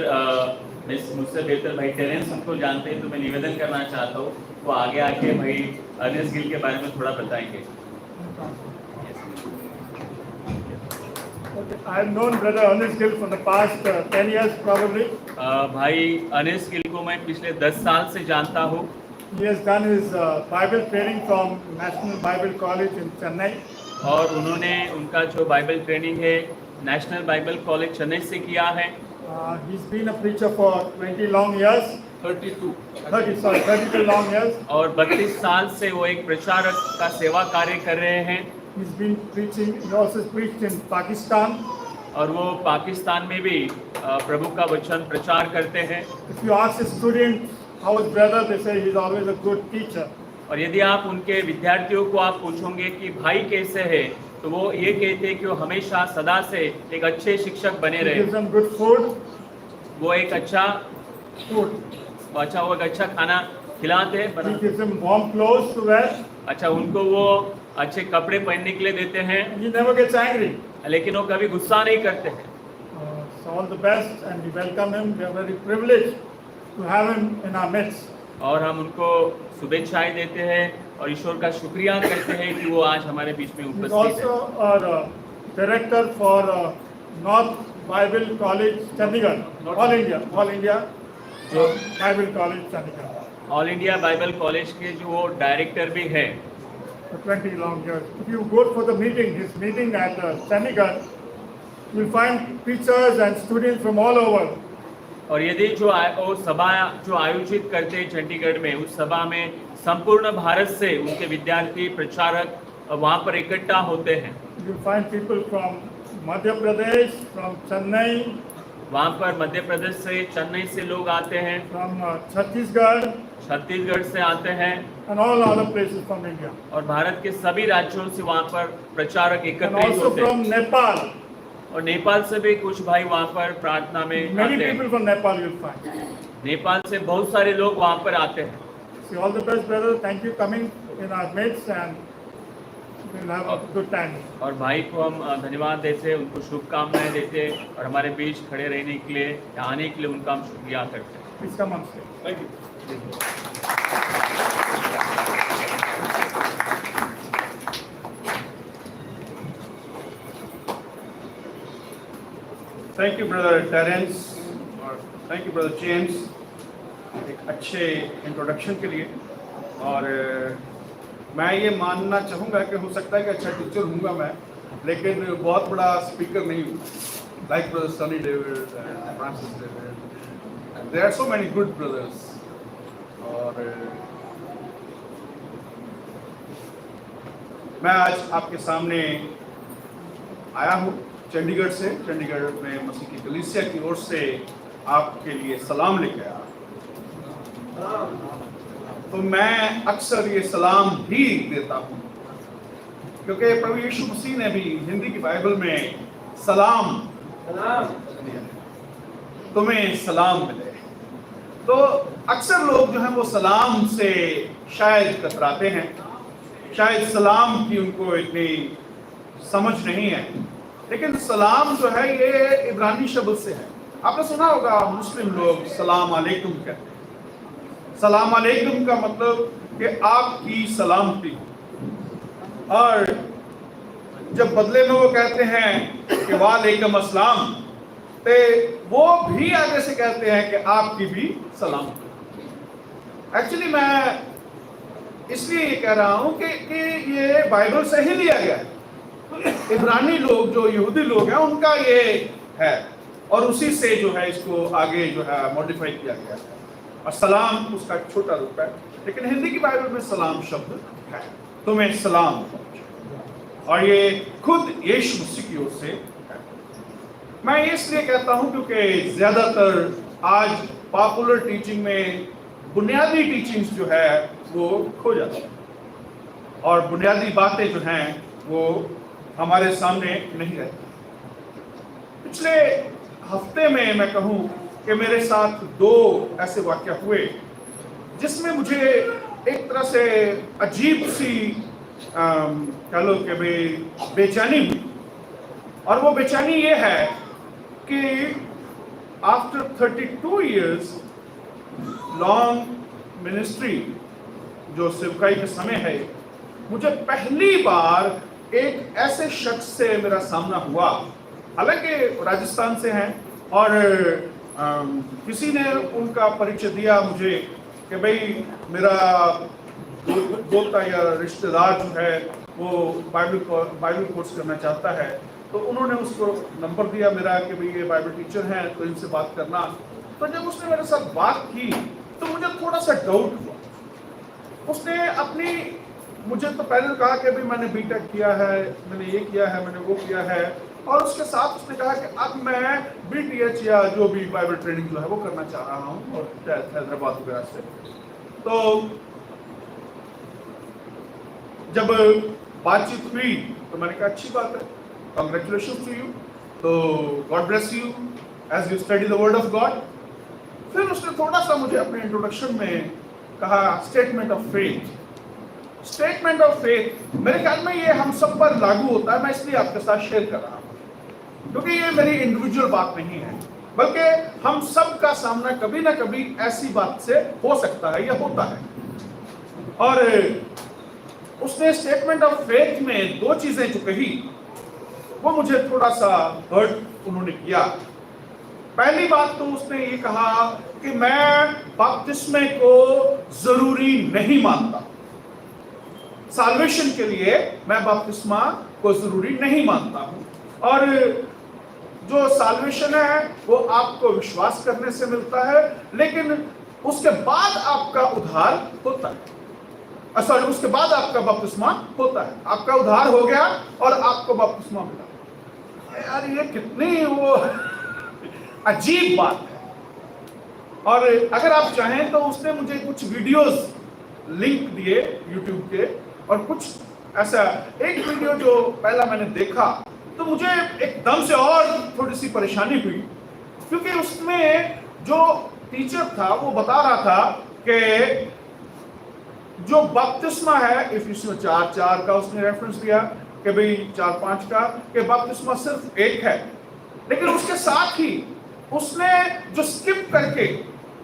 Speaker 2: मुझसे बेहतर भाई टेरेंस उनको जानते हैं, तो मैं निवेदन करना चाहता हूँ वो आगे आके भाई अर्नेस्ट गिल के बारे में थोड़ा बताएंगे।
Speaker 3: I've known Brother Ernest Gill for the past 10 years probably.
Speaker 2: भाई अर्नेस्ट गिल को मैं पिछले 10 साल से जानता हूँ।
Speaker 3: He has done his Bible training from National Bible College in Chennai.
Speaker 2: और उन्होंने उनका जो बाइबल ट्रेनिंग है नेशनल बाइबल कॉलेज चेन्नई से किया है।
Speaker 3: He's been a preacher for 20 long years. 32 long years.
Speaker 2: और 32 साल से वो एक प्रचारक का सेवा कार्य कर रहे हैं।
Speaker 3: He's been preaching, he also preached in Pakistan.
Speaker 2: और वो पाकिस्तान में भी प्रभु का वचन प्रचार करते हैं।
Speaker 3: If you ask his students how his brother, they say he's always a good teacher.
Speaker 2: और यदि आप उनके विद्यार्थियों को आप पूछोगे कि भाई कैसे है, तो वो ये कहते हैं कि वो हमेशा सदा से एक अच्छे शिक्षक बने
Speaker 3: He
Speaker 2: रहे।
Speaker 3: gives them good food.
Speaker 2: वो एक अच्छा
Speaker 3: Food.
Speaker 2: वो एक अच्छा खाना खिलाते हैं,
Speaker 3: He gives them warm clothes to wear.
Speaker 2: अच्छा उनको वो अच्छे कपड़े पहनने के लिए देते हैं,
Speaker 3: He never gets angry.
Speaker 2: लेकिन वो कभी गुस्सा नहीं करते हैं।
Speaker 3: So all the best, and we welcome him. We are very privileged to have him in our midst.
Speaker 2: और हम उनको शुभेच्छाएं देते हैं और ईश्वर का शुक्रिया करते हैं कि वो आज हमारे बीच में
Speaker 3: He's
Speaker 2: उपस्थित है।
Speaker 3: also our director for North Bible College, Chandigarh, All India
Speaker 2: जो
Speaker 3: Bible College, Chandigarh,
Speaker 2: all India Bible college के जो वो डायरेक्टर भी है।
Speaker 3: for 20 long years. If you go for the meeting, his meeting at Chandigarh, you'll find preachers and students from all over.
Speaker 2: और यदि वो सभा जो आयोजित करते हैं चंडीगढ़ में, उस सभा में संपूर्ण भारत से उनके विद्यार्थी प्रचारक वहाँ पर इकट्ठा होते हैं।
Speaker 3: You'll find people from Madhya Pradesh, from Chennai,
Speaker 2: वहाँ पर मध्य प्रदेश से, चेन्नई से लोग आते हैं,
Speaker 3: from Chhattisgarh,
Speaker 2: छत्तीसगढ़ से आते हैं
Speaker 3: and all other places from India.
Speaker 2: और भारत के सभी राज्यों से वहाँ पर प्रचारक
Speaker 3: And
Speaker 2: एकत्रित
Speaker 3: also
Speaker 2: होते हैं।
Speaker 3: from Nepal.
Speaker 2: और नेपाल से भी कुछ भाई वहाँ पर प्रार्थना में
Speaker 3: Many
Speaker 2: आते
Speaker 3: people
Speaker 2: हैं।
Speaker 3: from Nepal you'll find.
Speaker 2: Nepal से बहुत सारे लोग वहाँ पर आते हैं।
Speaker 3: So all the best, brother. Thank you coming in our midst, and we'll have a good time.
Speaker 2: और भाई को हम धन्यवाद देते हैं, उनको शुभकामनाएं देते हैं और हमारे बीच खड़े रहने के लिए, आने के लिए उनका हम शुक्रिया करते हैं।
Speaker 3: Please come on stage.
Speaker 2: Thank you.
Speaker 8: Thank you brother Terence और थैंक यू ब्रदर जेम्स एक अच्छे इंट्रोडक्शन के लिए। और मैं ये मानना चाहूँगा कि हो सकता है कि अच्छा टीचर हूँगा मैं, लेकिन बहुत बड़ा स्पीकर नहीं हूँ। Like brother Sunny David, Francis David, there are so many good brothers. और मैं आज आपके सामने आया हूँ चंडीगढ़ से। चंडीगढ़ में मसीह की कलीसिया की ओर से आपके लिए सलाम लेके आया। तो मैं अक्सर ये सलाम भी देता हूँ क्योंकि प्रभु यीशु मसीह ने भी हिंदी की बाइबल में सलाम तुम्हें सलाम मिले। तो अक्सर लोग जो हैं वो सलाम से शायद कतराते हैं, शायद सलाम की उनको इतनी समझ नहीं है। लेकिन सलाम जो है ये इब्रानी शब्द से है। आपने सुना होगा मुस्लिम लोग सलाम अलैकुम कहते हैं। सलाम अलैकुम का मतलब कि आपकी सलामती। और जब बदले में वो कहते हैं कि वालेकुम अस्सलाम, तो वो भी आगे से कहते हैं कि आपकी भी सलामती। एक्चुअली मैं इसलिए ये कह रहा हूँ कि ये बाइबल से ही लिया गया है। इब्रानी लोग जो यहूदी लोग हैं उनका ये है और उसी से जो है इसको आगे जो है मॉडिफाई किया गया है। और सलाम उसका एक छोटा रूप है, लेकिन हिंदी की बाइबल में सलाम शब्द है। तुम्हें सलाम, और ये खुद यीशु मसीह की ओर से है। मैं इसलिए कहता हूं क्योंकि ज्यादातर आज पॉपुलर टीचिंग में बुनियादी टीचिंग्स जो है वो खो जाती है और बुनियादी बातें जो हैं वो हमारे सामने नहीं रहती। पिछले हफ्ते में मैं कहूँ कि मेरे साथ दो ऐसे वाक़या हुए जिसमें मुझे एक तरह से अजीब सी कह लो कि बेचैनी हुई। और वो बेचैनी ये है कि आफ्टर 32 इयर्स लॉन्ग मिनिस्ट्री, जो सेवकाई के समय है, मुझे पहली बार एक ऐसे शख्स से मेरा सामना हुआ, हालांकि राजस्थान से हैं, और किसी ने उनका परिचय दिया मुझे कि भाई मेरा दोता या रिश्तेदार जो है वो बाइबल कोर्स करना चाहता है, तो उन्होंने उसको नंबर दिया मेरा कि भाई ये बाइबल टीचर हैं, तो इनसे बात करना। तो जब उसने मेरे साथ बात की तो मुझे थोड़ा सा डाउट हुआ। उसने अपनी, मुझे तो पहले कहा कि भाई मैंने बीटेक किया है, मैंने ये किया है, मैंने वो किया है, और उसके साथ उसने कहा कि अब मैं BTH या जो भी बाइबल ट्रेनिंग जो है वो करना चाह रहा हूँ, और हैदराबाद वगैरह से। तो जब बातचीत हुई तो मैंने कहा अच्छी बात है, कांग्रेचुलेशन टू यू, तो God bless you as you study the word of God. फिर उसने थोड़ा सा मुझे अपने इंट्रोडक्शन में कहा statement of faith. Statement of faith मेरे ख्याल में ये हम सब पर लागू होता है, मैं इसलिए आपके साथ शेयर कर रहा हूँ, क्योंकि ये मेरी इंडिविजुअल बात नहीं है, बल्कि हम सब का सामना कभी ना कभी ऐसी बात से हो सकता है या होता है। और उसने स्टेटमेंट ऑफ फेथ में दो चीजें जो कही वो मुझे थोड़ा सा हर्ट उन्होंने किया। पहली बात तो उसने ये कहा कि मैं बपतिस्मे को जरूरी नहीं मानता, साल्वेशन के लिए मैं बपतिस्मा को जरूरी नहीं मानता हूं, और जो साल्वेशन है वो आपको विश्वास करने से मिलता है, लेकिन उसके बाद आपका उद्धार होता है। सॉरी, उसके बाद आपका बपतिस्मा होता है, आपका उद्धार हो गया और आपको बपतिस्मा मिला। यार ये कितनी वो अजीब बात है। और अगर आप चाहें तो उसने मुझे कुछ वीडियोस लिंक दिए यूट्यूब के, और कुछ ऐसा एक वीडियो जो पहला मैंने देखा तो मुझे एकदम से और थोड़ी सी परेशानी हुई, क्योंकि उसमें जो टीचर था वो बता रहा था कि जो बपतिस्मा है, इफिसियों 4:4 का उसने रेफरेंस दिया कि भाई 4:5 का, कि बपतिस्मा सिर्फ एक है, लेकिन उसके साथ ही उसने जो स्किप करके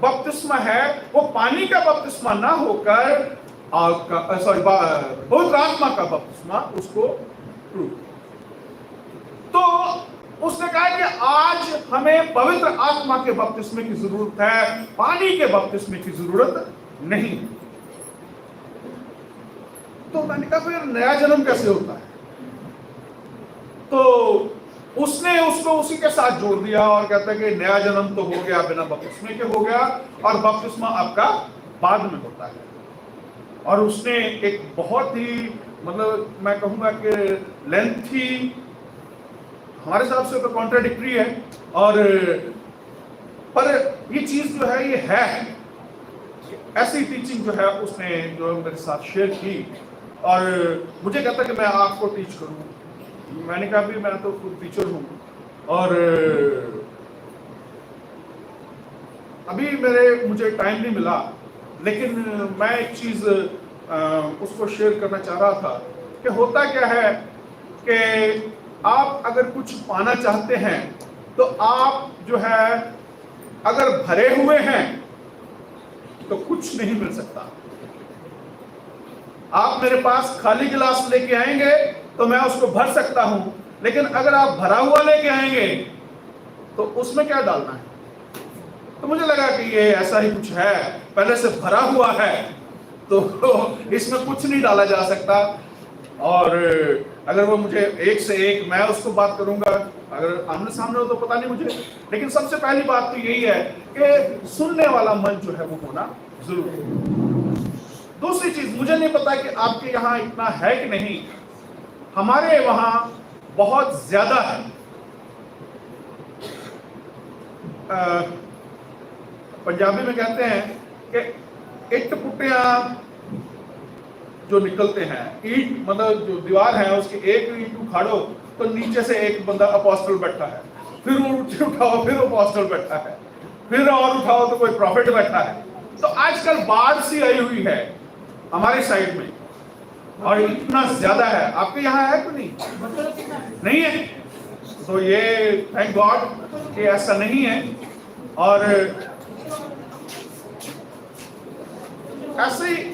Speaker 8: बपतिस्मा है वो पानी का बपतिस्मा ना होकर पवित्र आत्मा का बपतिस्मा उसको प्रूव। तो उसने कहा कि आज हमें पवित्र आत्मा के बपतिस्मे की जरूरत है, पानी के बपतिस्मे की जरूरत नहीं। तो मैंने कहा फिर नया जन्म कैसे होता है? तो उसने उसको उसी के साथ जोड़ दिया और कहता है कि नया जन्म तो हो गया बिना बपतिस्मे के हो गया, और बपतिस्मा आपका बाद में होता है। और उसने एक बहुत ही, मतलब मैं कहूंगा कि लेंथी, हमारे हिसाब से तो कॉन्ट्राडिक्टरी है, और पर ये चीज जो है ये है, ऐसी टीचिंग जो है उसने जो मेरे साथ शेयर की, और मुझे कहता कि मैं आपको टीच करूं। मैंने कहा भी मैं तो खुद टीचर हूं, और अभी मुझे टाइम नहीं मिला, लेकिन मैं एक चीज उसको शेयर करना चाह रहा था कि होता क्या है कि आप अगर कुछ पाना चाहते हैं तो आप जो है अगर भरे हुए हैं तो कुछ नहीं मिल सकता। आप मेरे पास खाली गिलास लेके आएंगे तो मैं उसको भर सकता हूं, लेकिन अगर आप भरा हुआ लेके आएंगे तो उसमें क्या डालना है? तो मुझे लगा कि ये ऐसा ही कुछ है, पहले से भरा हुआ है तो इसमें कुछ नहीं डाला जा सकता। और अगर वो मुझे एक से एक मैं उसको बात करूंगा, अगर आमने सामने हो तो पता नहीं मुझे, लेकिन सबसे पहली बात तो यही है कि सुनने वाला मन जो है वो होना जरूरी है। दूसरी चीज, मुझे नहीं पता कि आपके यहाँ इतना है कि नहीं, हमारे वहां बहुत ज्यादा है। पंजाबी में कहते हैं कि इट पुटिया जो निकलते हैं, ईट मतलब जो दीवार है उसकी एक ईट उखाड़ो तो नीचे से एक बंदा अपोस्टल बैठा है, फिर उठाओ फिर अपोस्टल बैठा है, फिर और उठाओ तो कोई प्रॉफिट बैठा है। तो आजकल बाढ़ सी आई हुई है हमारे साइड में, और इतना ज्यादा है। आपके यहाँ है कि नहीं? नहीं है। तो ये थैंक गॉड कि ऐसा नहीं है। और ऐसे ही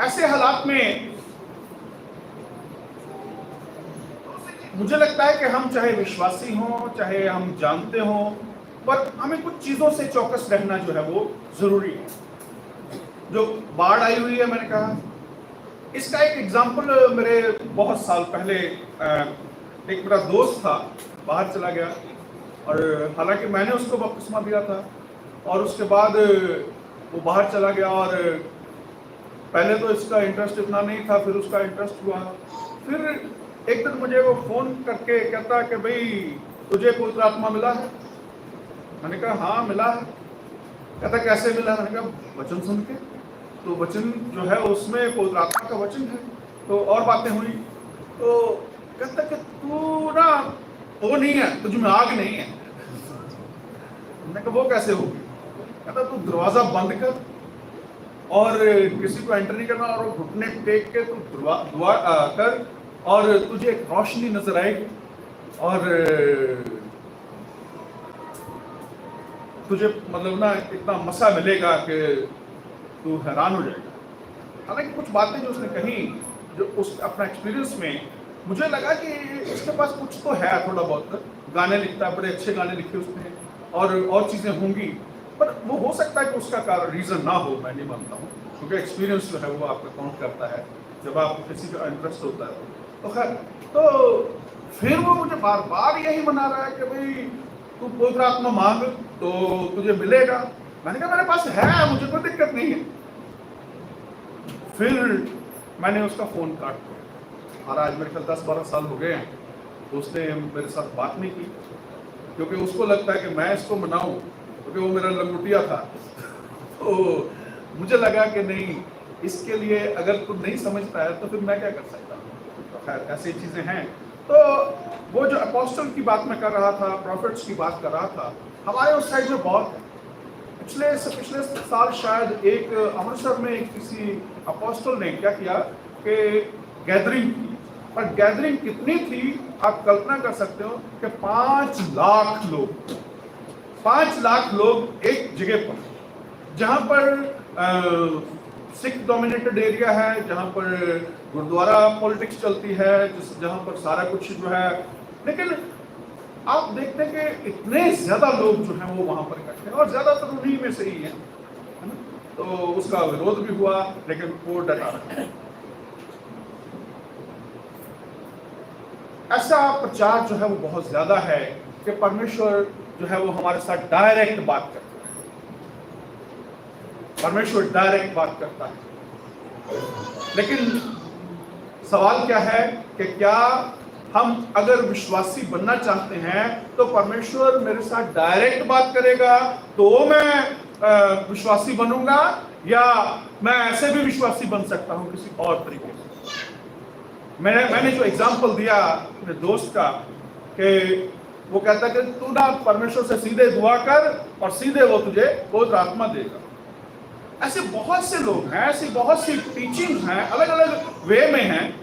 Speaker 8: ऐसे हालात में मुझे लगता है कि हम चाहे विश्वासी हों, चाहे हम जानते हों, पर हमें कुछ चीजों से चौकस रहना जो है वो जरूरी है। जो बाढ़ आई हुई है, मैंने कहा इसका एक एग्जाम्पल मेरे बहुत साल पहले एक मेरा दोस्त था, बाहर चला गया, और हालांकि मैंने उसको बपतिस्मा दिया था, और उसके बाद वो बाहर चला गया, और पहले तो इसका इंटरेस्ट इतना नहीं था, फिर उसका इंटरेस्ट हुआ। फिर एक दिन मुझे वो फोन करके कहता कि भाई तुझे पवित्र आत्मा मिला है? मैंने कहा हाँ मिला है। कहता कैसे मिला? मैंने कहा वचन सुन के। तो वचन जो है उसमें पवित्र आत्मा का वचन है। तो और बातें हुई, तो कहता कि तू ना वो नहीं है, तुझ में आग नहीं है। मैंने कहा वो कैसे होगी? कहता तू दरवाजा बंद कर और किसी को एंटर नहीं करना, और वो घुटने टेक के तू दुआ कर, और तुझे एक रोशनी नजर आएगी, और तुझे मतलब ना इतना मसा मिलेगा कि तू हैरान हो जाएगा। हालांकि कुछ बातें जो उसने कही, जो उस अपना एक्सपीरियंस में मुझे लगा कि इसके पास कुछ तो है, थोड़ा बहुत गाने लिखता है, बड़े अच्छे गाने लिखे उसने, और चीज़ें होंगी, पर वो हो सकता है कि उसका रीज़न ना हो, मैं नहीं मानता हूँ, क्योंकि एक्सपीरियंस जो है वो आपका काउंट करता है जब आपको किसी का इंटरेस्ट होता है। तो खैर, तो फिर वो मुझे बार बार यही मना रहा है कि भाई तू पवित्र आत्मा मांग तो तुझे मिलेगा। मैंने कहा मेरे पास है, मुझे कोई दिक्कत नहीं है। फिर मैंने उसका फ़ोन काट दिया, और आज मेरे ख्याल 10-12 साल हो गए हैं, तो उसने मेरे साथ बात नहीं की, क्योंकि उसको लगता है कि मैं इसको मनाऊं, क्योंकि वो मेरा लंगोटिया था। तो मुझे लगा कि नहीं, इसके लिए अगर तू नहीं समझता है तो फिर मैं क्या कर सकता हूँ। तो खैर ऐसी चीज़ें हैं। तो वो जो अपोस्टल की बात मैं कर रहा था, प्रॉफिट्स की बात कर रहा था, हमारे उस साइड में बहुत है। पिछले साल शायद एक अमृतसर में किसी अपोस्टल ने क्या किया कि गैदरिंग की, पर गैदरिंग कितनी थी आप कल्पना कर सकते हो कि 5 लाख लोग एक जगह पर, जहाँ पर सिख डोमिनेटेड एरिया है, जहाँ पर गुरुद्वारा पॉलिटिक्स चलती है, जहाँ पर सारा कुछ जो है, लेकिन आप देखते हैं कि इतने ज्यादा लोग जो हैं वो वहां पर इकट्ठे हैं, और ज्यादातर उन्हीं में से ही है ना। तो उसका विरोध भी हुआ, लेकिन वो डटा रहा। ऐसा प्रचार जो है वो बहुत ज्यादा है कि परमेश्वर जो है वो हमारे साथ डायरेक्ट बात करता है। परमेश्वर डायरेक्ट बात करता है, लेकिन सवाल क्या है कि क्या हम अगर विश्वासी बनना चाहते हैं तो परमेश्वर मेरे साथ डायरेक्ट बात करेगा तो मैं विश्वासी बनूंगा, या मैं ऐसे भी विश्वासी बन सकता हूं किसी और तरीके से। मैंने जो एग्जांपल दिया अपने दोस्त का, कि वो कहता है कि तू ना परमेश्वर से सीधे दुआ कर और सीधे वो तुझे पवित्र आत्मा देगा। ऐसे बहुत से लोग हैं, ऐसी बहुत सी टीचिंग हैं, अलग अलग वे में हैं।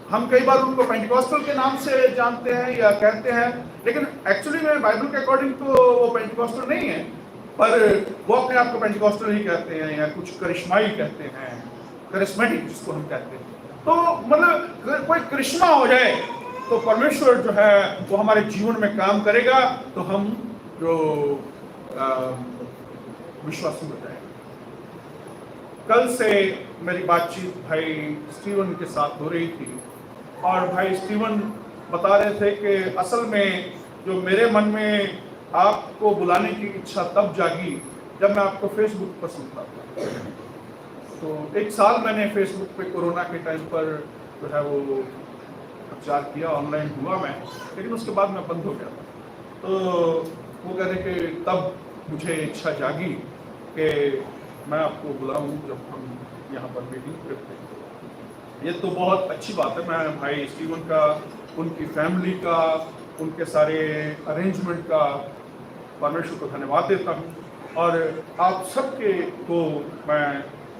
Speaker 8: हम कई बार उनको पेंटिकॉस्टल के नाम से जानते हैं या कहते हैं, लेकिन एक्चुअली में बाइबल के अकॉर्डिंग तो वो पेंटिकॉस्टल नहीं है, पर वो अपने आप को पेंटिकॉस्टल ही कहते हैं, या कुछ करिश्माई कहते हैं, करिश्मेटिक जिसको हम कहते हैं। तो मतलब कोई करिश्मा हो जाए तो परमेश्वर जो है वो हमारे जीवन में काम करेगा, तो हम जो विश्वासी हो जाए। कल से मेरी बातचीत भाई स्टीवन के साथ हो रही थी, और भाई स्टीवन बता रहे थे कि असल में जो मेरे मन में आपको बुलाने की इच्छा तब जागी जब मैं आपको फेसबुक पर सुनता था। तो 1 साल मैंने फेसबुक पे कोरोना के टाइम पर जो है वो प्रचार किया, ऑनलाइन हुआ मैं, लेकिन उसके बाद मैं बंद हो गया था। तो वो कह रहे कि तब मुझे इच्छा जागी कि मैं आपको बुलाऊं जब हम यहाँ पर मीटिंग करते हैं। ये तो बहुत अच्छी बात है। मैं भाई स्टीवन का, उनकी फैमिली का, उनके सारे अरेंजमेंट का परमेश्वर को धन्यवाद देता हूँ, और आप सबके को मैं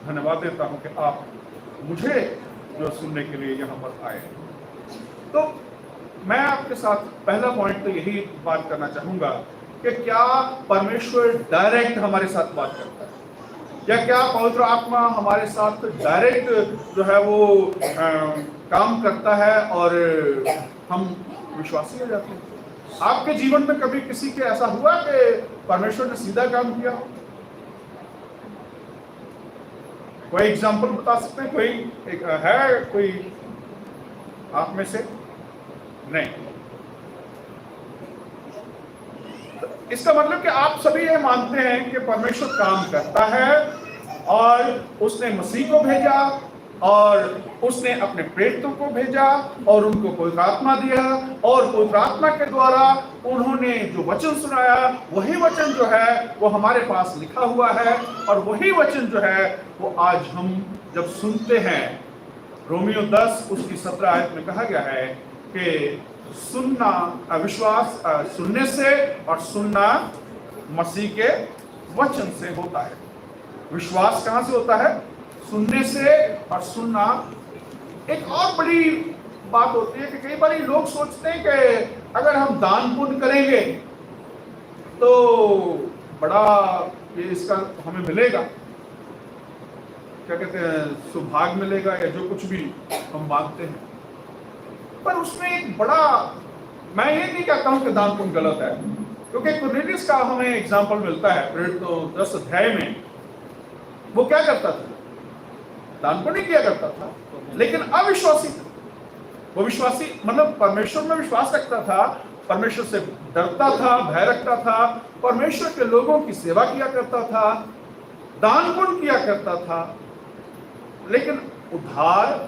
Speaker 8: धन्यवाद देता हूँ कि आप मुझे जो सुनने के लिए यहाँ पर आए। तो मैं आपके साथ पहला पॉइंट तो यही बात करना चाहूँगा कि क्या परमेश्वर डायरेक्ट हमारे साथ बात करता है, या क्या पवित्र आत्मा हमारे साथ डायरेक्ट जो है वो काम करता है और हम विश्वासी हो जाते हैं। आपके जीवन में कभी किसी के ऐसा हुआ कि परमेश्वर ने सीधा काम किया हो? कोई एग्जांपल बता सकते हैं? कोई है कोई आप में से? नहीं। तो इसका मतलब कि आप सभी ये मानते हैं कि परमेश्वर काम करता है और उसने मसीह को भेजा और उसने अपने प्रेरितों को भेजा और उनको पवित्र आत्मा दिया, और पवित्र आत्मा के द्वारा उन्होंने जो वचन सुनाया वही वचन जो है वो हमारे पास लिखा हुआ है, और वही वचन जो है वो आज हम जब सुनते हैं, रोमियो 10 उसकी 17 आयत में कहा गया है कि सुनना विश्वास सुनने से और सुनना मसीह के वचन से होता है। विश्वास कहाँ से होता है? सुनने से। और सुनना एक और बड़ी बात होती है कि कई बार लोग सोचते हैं कि अगर हम दान पुण्य करेंगे तो बड़ा ये इसका हमें मिलेगा, क्या कहते हैं, सौभाग्य मिलेगा या जो कुछ भी हम मांगते हैं। पर उसमें एक बड़ा, मैं ये नहीं कहता हूं कि दान पुण्य गलत है, क्योंकि कुरनेलियस का हमें एग्जाम्पल मिलता है प्रेरितों 10 अध्याय में। वो क्या करता था? दान पुण्य किया करता था, लेकिन अविश्वासी था। वो विश्वासी मतलब परमेश्वर में विश्वास रखता था, परमेश्वर से डरता था, भय रखता था, परमेश्वर के लोगों की सेवा किया करता था, दान पुण्य किया करता था, लेकिन उद्धार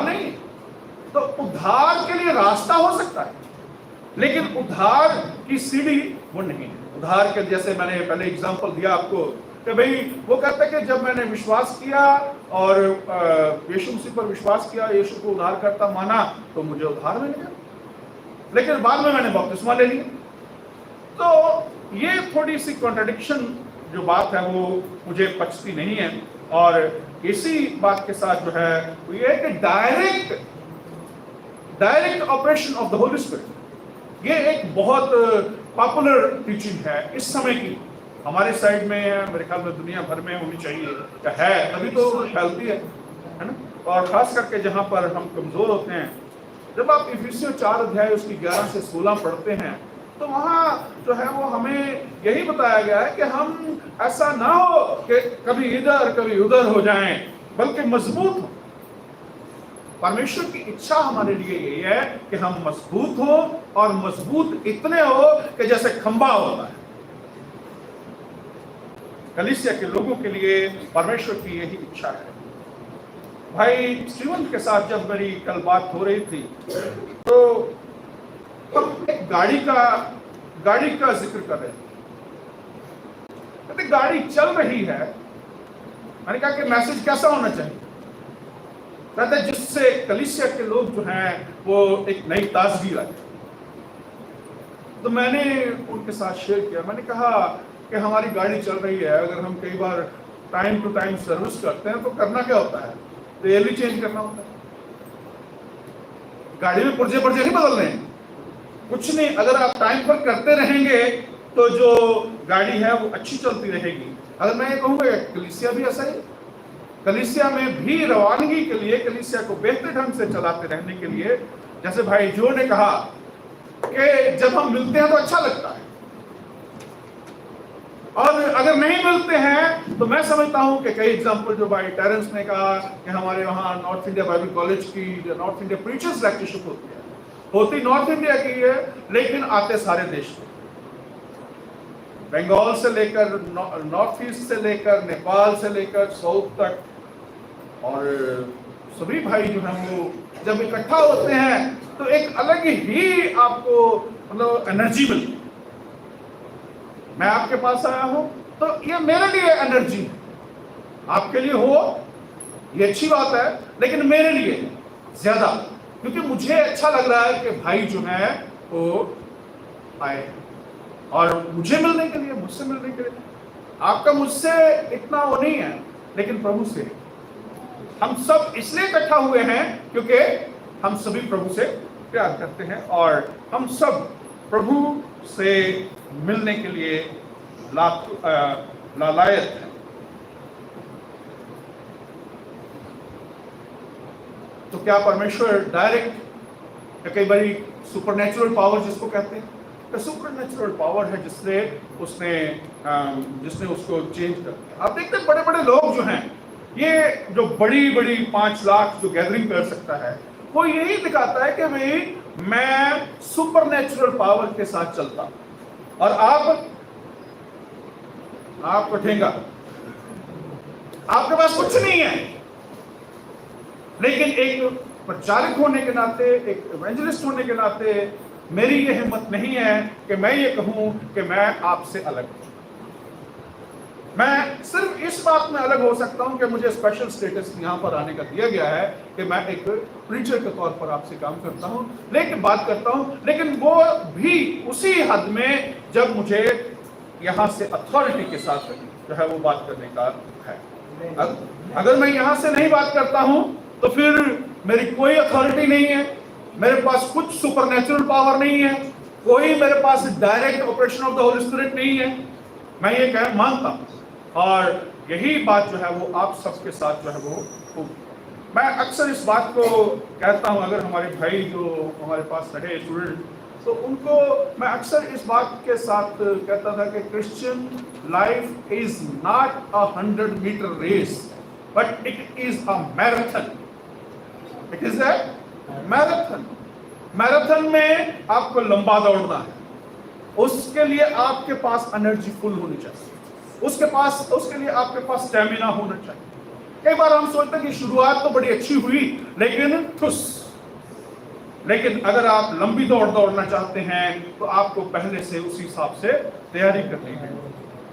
Speaker 8: नहीं। तो उद्धार के लिए रास्ता हो सकता है, लेकिन उद्धार की सीढ़ी वो नहीं है। उद्धार के जैसे मैंने पहले एग्जांपल दिया आपको कि भाई वो कहता है कि जब मैंने विश्वास किया और यीशु मसीह पर विश्वास किया, यीशु को उद्धारकर्ता माना, तो मुझे उद्धार मिल गया, लेकिन बाद में मैंने बपतिस्मा ले लिया। तो ये थोड़ी सी कॉन्ट्रडिक्शन जो बात है वो मुझे पचती नहीं है। और इसी बात के साथ जो है वो ये है कि direct operation of the Holy spirit, ये एक बहुत पॉपुलर टीचिंग है इस समय की, हमारे साइड में है, मेरे ख्याल में दुनिया भर में होनी चाहिए, है तभी तो फैलती है ना। और खास करके जहाँ पर हम कमजोर होते हैं, जब आप इफिसियों 4 अध्याय उसकी 11 से 16 पढ़ते हैं, तो वहाँ जो है वो हमें यही बताया गया है कि हम ऐसा ना हो कि कभी इधर कभी उधर हो जाएं, बल्कि मजबूत हो। परमेश्वर की इच्छा हमारे लिए यही है कि हम मजबूत हो, और मजबूत इतने हो कि जैसे खंबा होता है। कलीसिया के लोगों के लिए परमेश्वर की यही इच्छा है। भाई स्टीवन के साथ जब मेरी कल बात हो रही थी, तो एक गाड़ी का जिक्र कर रहे थे। गाड़ी चल रही है, मैंने कहा कि मैसेज कैसा होना चाहिए? कहते जिससे कलीसिया के लोग जो हैं वो एक नई ताजगी लाए। तो मैंने उनके साथ शेयर किया, मैंने कहा कि हमारी गाड़ी चल रही है, अगर हम कई बार टाइम टू टाइम सर्विस करते हैं तो करना क्या होता है? तेल ही चेंज करना होता है। गाड़ी में पुर्जे नहीं बदल रहे हैं, कुछ नहीं। अगर आप टाइम पर करते रहेंगे तो जो गाड़ी है वो अच्छी चलती रहेगी। अगर मैं ये कहूँगा कलीसिया भी ऐसा ही, कलीसिया में भी रवानगी के लिए, कलीसिया को बेहतर ढंग से चलाते रहने के लिए, जैसे भाई जो ने कहा कि जब हम मिलते हैं तो अच्छा लगता है, और अगर नहीं मिलते हैं तो मैं समझता हूं कि कई एग्जांपल जो भाई टेरेंस ने कहा कि हमारे वहां नॉर्थ इंडिया बाइबल कॉलेज की नॉर्थ इंडिया प्रीचर्स लेक्चरशिप होती नॉर्थ इंडिया की है, लेकिन आते सारे देश में। बंगाल से लेकर नॉर्थ ईस्ट से लेकर नेपाल से लेकर साउथ तक, और सभी भाई जो हैं वो जब इकट्ठा होते हैं तो एक अलग ही आपको मतलब एनर्जी मिलती है। मैं आपके पास आया हूं तो ये मेरे लिए एनर्जी है, आपके लिए हो ये अच्छी बात है, लेकिन मेरे लिए ज्यादा, क्योंकि मुझे अच्छा लग रहा है कि भाई जो है वो आए और मुझे मिलने के लिए, मुझसे मिलने के लिए। आपका मुझसे इतना वो नहीं है, लेकिन प्रभु से हम सब इसलिए इकट्ठा हुए हैं क्योंकि हम सभी प्रभु से प्यार करते हैं और हम सब प्रभु से मिलने के लिए लालायत हैं। तो क्या परमेश्वर डायरेक्ट या कई बार सुपरनेचुरल पावर जिसको कहते हैं, तो सुपरनेचुरल पावर है जिसने उसको चेंज कर दिया। आप देखते हैं बड़े बड़े लोग जो हैं, ये जो बड़ी बड़ी 5 लाख जो गैदरिंग कर सकता है, वो यही दिखाता है कि भाई मैं सुपरनेचुरल पावर के साथ चलता हूं। और आप ठेंगा, आपके पास कुछ नहीं है, लेकिन एक प्रचारक होने के नाते, एक इवेंजलिस्ट होने के नाते मेरी ये हिम्मत नहीं है कि मैं ये कहूं कि मैं आपसे अलग हूं। मैं सिर्फ इस बात में अलग हो सकता हूं कि मुझे स्पेशल स्टेटस यहां पर आने का दिया गया है कि मैं एक प्रीचर के तौर पर आपसे काम करता हूं, लेकिन बात करता हूं, लेकिन वो भी उसी हद में जब मुझे यहां से अथॉरिटी के साथ जो है वो बात करने का है। अगर मैं यहां से नहीं बात करता हूं तो फिर मेरी कोई अथॉरिटी नहीं है, मेरे पास कुछ सुपरनेचुरल पावर नहीं है, कोई मेरे पास direct operation of the Holy Spirit नहीं है। मैं ये मानता हूं, और यही बात जो है वो आप सबके साथ जो है वो मैं अक्सर इस बात को कहता हूं। अगर हमारे भाई जो हमारे पास रहे स्टूडेंट, तो उनको मैं अक्सर इस बात के साथ कहता था कि Christian life is not a 100 metre race, but it is a marathon. It is a marathon. Marathon में आपको लंबा दौड़ना है, उसके लिए आपके पास एनर्जी फुल होनी चाहिए, उसके लिए आपके पास स्टेमिना होना चाहिए। कई बार हम सोचते हैं कि शुरुआत तो बड़ी अच्छी हुई, लेकिन अगर आप लंबी दौड़ दौड़ना चाहते हैं तो आपको पहले से उसी हिसाब से तैयारी करनी है।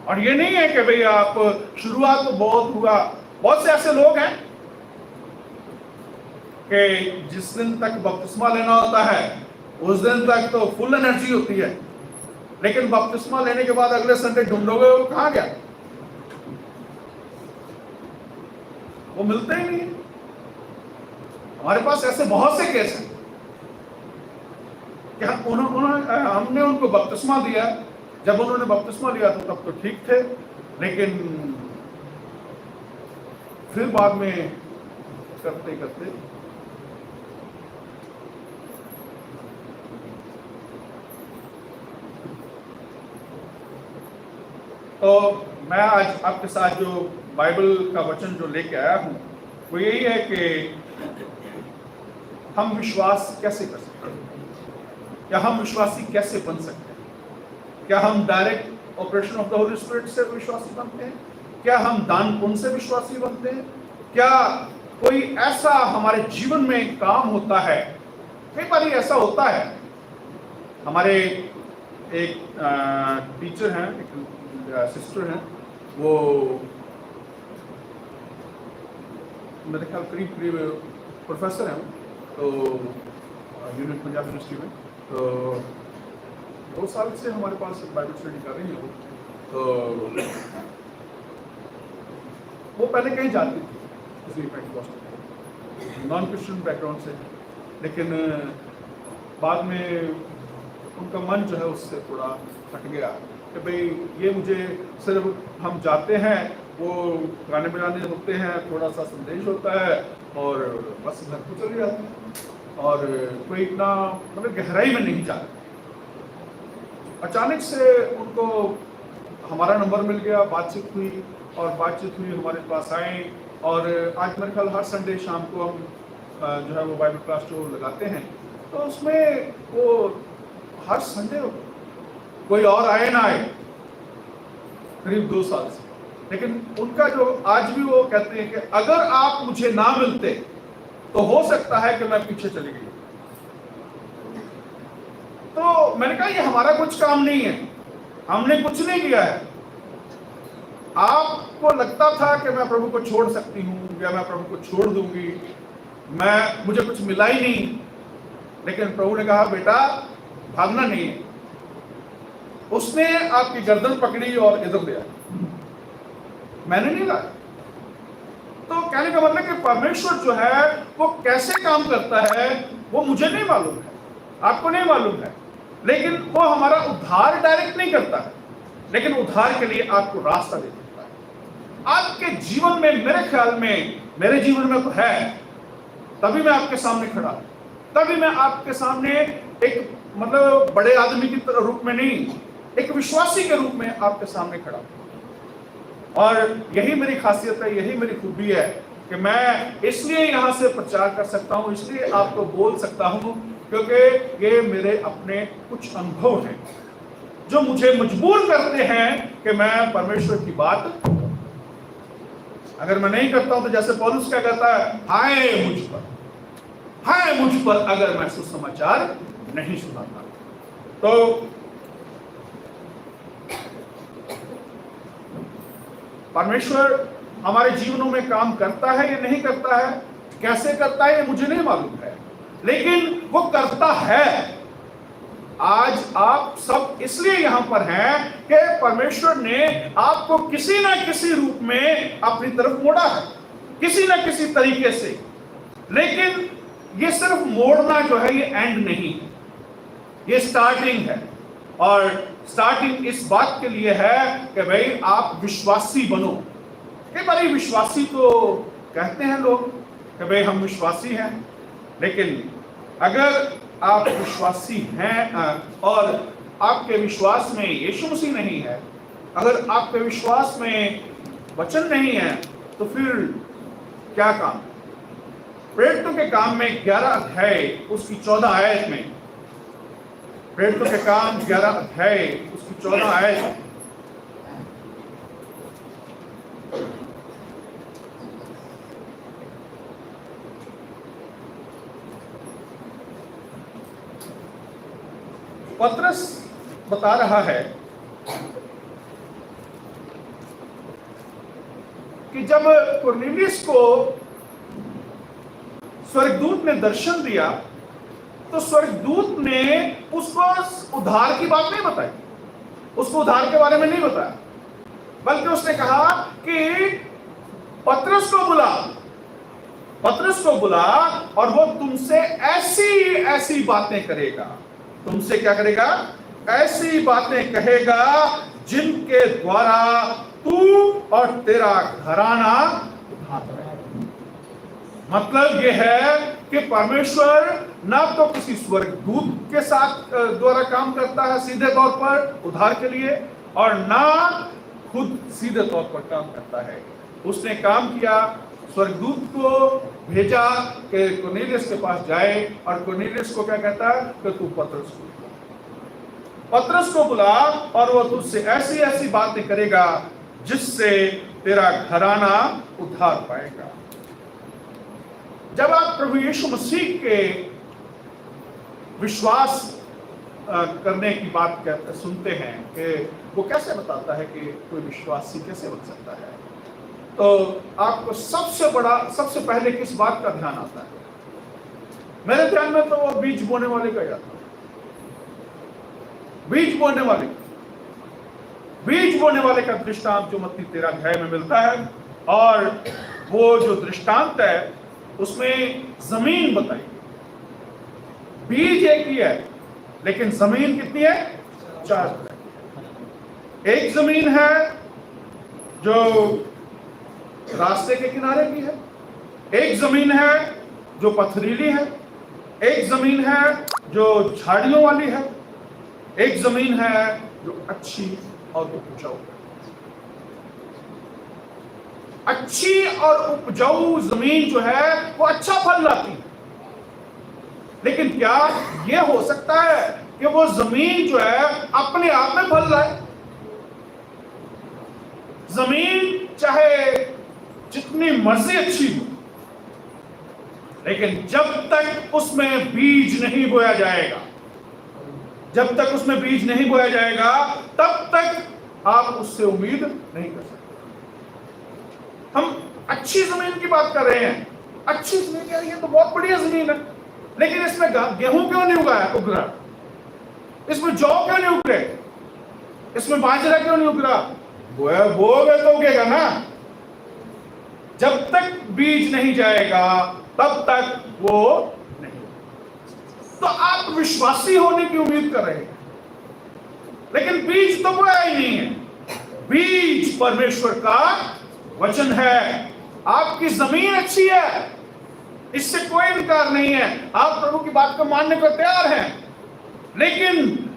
Speaker 8: और ये नहीं है कि भाई आप शुरुआत तो बहुत हुआ। बहुत से ऐसे लोग हैं कि जिस दिन तक बपतिस्मा लेना होता है उस दिन तक तो फुल एनर्जी होती है, लेकिन बपतिस्मा लेने के बाद अगले संडे ढूंढोगे वो कहां गया, वो मिलते ही नहीं। हमारे पास ऐसे बहुत से केस हैं कि हमने उनको बपतिस्मा दिया, जब उन्होंने बपतिस्मा लिया तो तब तो ठीक थे, लेकिन फिर बाद में करते करते तो मैं आज आपके साथ जो बाइबल का वचन जो लेके आया हूं वो यही है कि हम विश्वास कैसे कर सकते हैं, या हम विश्वासी कैसे बन सकते हैं। क्या हम direct operation of the Holy spirit से विश्वासी बनते हैं? क्या हम दान पुण्य से विश्वासी बनते हैं? क्या कोई ऐसा हमारे जीवन में काम होता है? कई बार ऐसा होता है। हमारे एक टीचर हैं, एक सिस्टर हैं, वो मेरे ख्याल करीब प्रोफेसर हैं, तो यूनिट पंजाब यूनिवर्सिटी में, तो 2 साल से हमारे पास बाइबल स्टडी कर रही है। तो वो पहले कहीं जाती थी नॉन क्रिश्चियन बैकग्राउंड से, लेकिन बाद में उनका मन जो है उससे थोड़ा हट गया कि भाई ये मुझे सिर्फ हम जाते हैं, वो गाने बजाने होते हैं, थोड़ा सा संदेश होता है और बस घर को चले जाते हैं, और कोई इतना मतलब गहराई में नहीं जाता। अचानक से उनको हमारा नंबर मिल गया, बातचीत हुई हमारे पास आए, और आज मेरे ख्याल हर संडे शाम को हम जो है वो बाइबल क्लास जो लगाते हैं, तो उसमें वो हर संडे कोई और आए ना आए, करीब 2 साल से। लेकिन उनका जो आज भी वो कहते हैं कि अगर आप मुझे ना मिलते तो हो सकता है कि मैं पीछे चली गई। तो मैंने कहा ये हमारा कुछ काम नहीं है, हमने कुछ नहीं किया है। आपको लगता था कि मैं प्रभु को छोड़ सकती हूँ या मैं प्रभु को छोड़ दूंगी, मुझे कुछ मिला ही नहीं। लेकिन प्रभु ने कहा बेटा भागना नहीं है। उसने आपकी गर्दन पकड़ी और इधर दिया, मैंने नहीं लाया। तो कहने का मतलब कि परमेश्वर जो है वो कैसे काम करता है वो मुझे नहीं मालूम है, आपको नहीं मालूम है, लेकिन वो हमारा उद्धार डायरेक्ट नहीं करता है, लेकिन उद्धार के लिए आपको रास्ता दे देता है। आपके जीवन में, मेरे ख्याल में, मेरे जीवन में तो है, तभी मैं आपके सामने खड़ा, तभी मैं आपके सामने एक मतलब बड़े आदमी के रूप में नहीं, एक विश्वासी के रूप में आपके सामने खड़ा। और यही मेरी खासियत है, यही मेरी खूबी है कि मैं इसलिए यहाँ से प्रचार कर सकता हूँ, इसलिए आपको बोल सकता हूँ, क्योंकि ये मेरे अपने कुछ अनुभव हैं जो मुझे मजबूर करते हैं कि मैं परमेश्वर की बात, अगर मैं नहीं करता हूं तो जैसे पौलुस क्या कहता है, हाय मुझ पर अगर मैं सुसमाचार नहीं सुनाता। तो परमेश्वर हमारे जीवनों में काम करता है या नहीं करता है, कैसे करता है ये मुझे नहीं मालूम है, लेकिन वो करता है। आज आप सब इसलिए यहां पर हैं कि परमेश्वर ने आपको किसी ना किसी रूप में अपनी तरफ मोड़ा है, किसी ना किसी तरीके से। लेकिन ये सिर्फ मोड़ना जो है ये एंड नहीं है, ये स्टार्टिंग है। और स्टार्टिंग इस बात के लिए है कि भाई आप विश्वासी बनो। कई बार विश्वासी तो कहते हैं लोग कि भाई हम विश्वासी हैं, लेकिन अगर आप विश्वासी हैं और आपके विश्वास में यीशु मसीह नहीं है, अगर आपके विश्वास में वचन नहीं है, तो फिर क्या काम? प्रेरितों के काम में 11 अध्याय उसकी 14 आयत में, प्रेरितों के काम 11 अध्याय उसकी 14 आयत, पत्रस बता रहा है कि जब कुरनेलियुस को स्वर्गदूत ने दर्शन दिया तो स्वर्गदूत ने उसको उद्धार की बात नहीं बताई, उसको उद्धार के बारे में नहीं बताया, बल्कि उसने कहा कि पत्रस को बुला और वो तुमसे ऐसी ऐसी बातें करेगा। तुमसे क्या करेगा? ऐसी बातें कहेगा जिनके द्वारा तू और तेरा घराना उद्धार पाएगा। मतलब यह है कि परमेश्वर ना तो किसी स्वर्गदूत के साथ द्वारा काम करता है सीधे तौर पर उद्धार के लिए, और ना खुद सीधे तौर पर काम करता है। उसने काम किया, स्वर्गदूत को भेजा कि कुरनेलियुस के पास जाए, और कुरनेलियुस को क्या कहता है कि तू पत्रस को बुला और वो तुझसे ऐसी ऐसी बातें करेगा जिससे तेरा घराना उद्धार पाएगा। जब आप प्रभु यीशु मसीह के विश्वास करने की बात सुनते हैं कि वो कैसे बताता है कि कोई विश्वासी कैसे बन सकता है, तो आपको सबसे पहले किस बात का ध्यान आता है? मेरे ध्यान में तो वो बीज बोने वाले का आता है। बीज बोने वाले का दृष्टांत जो मत्ती 13 अध्याय में मिलता है, और वो जो दृष्टांत है उसमें जमीन बताई। बीज एक ही है, लेकिन जमीन कितनी है? 4 तरह। एक जमीन है जो रास्ते के किनारे की है, एक जमीन है जो पथरीली है, एक जमीन है जो झाड़ियों वाली है, एक जमीन है जो अच्छी और उपजाऊ है। अच्छी और उपजाऊ जमीन जो है वो अच्छा फल लाती है। लेकिन क्या यह हो सकता है कि वो जमीन जो है अपने आप में फल लाए? जमीन चाहे जितनी मर्जी अच्छी हो, लेकिन जब तक उसमें बीज नहीं बोया जाएगा, जब तक उसमें बीज नहीं बोया जाएगा, तब तक आप उससे उम्मीद नहीं कर सकते। हम अच्छी जमीन की बात कर रहे हैं, अच्छी जमीन यार, ये तो बहुत बढ़िया जमीन है, लेकिन इसमें गेहूं क्यों नहीं उग रहा, इसमें जौ क्यों नहीं उग रहे, इसमें बाजरा क्यों नहीं उग रहा? बोओगे तो उगेगा ना। जब तक बीज नहीं जाएगा तब तक वो नहीं। तो आप विश्वासी होने की उम्मीद कर रहे हैं, लेकिन बीज तो बोया ही नहीं है। बीज परमेश्वर का वचन है। आपकी जमीन अच्छी है, इससे कोई इनकार नहीं है, आप प्रभु की बात को मानने को तैयार हैं, लेकिन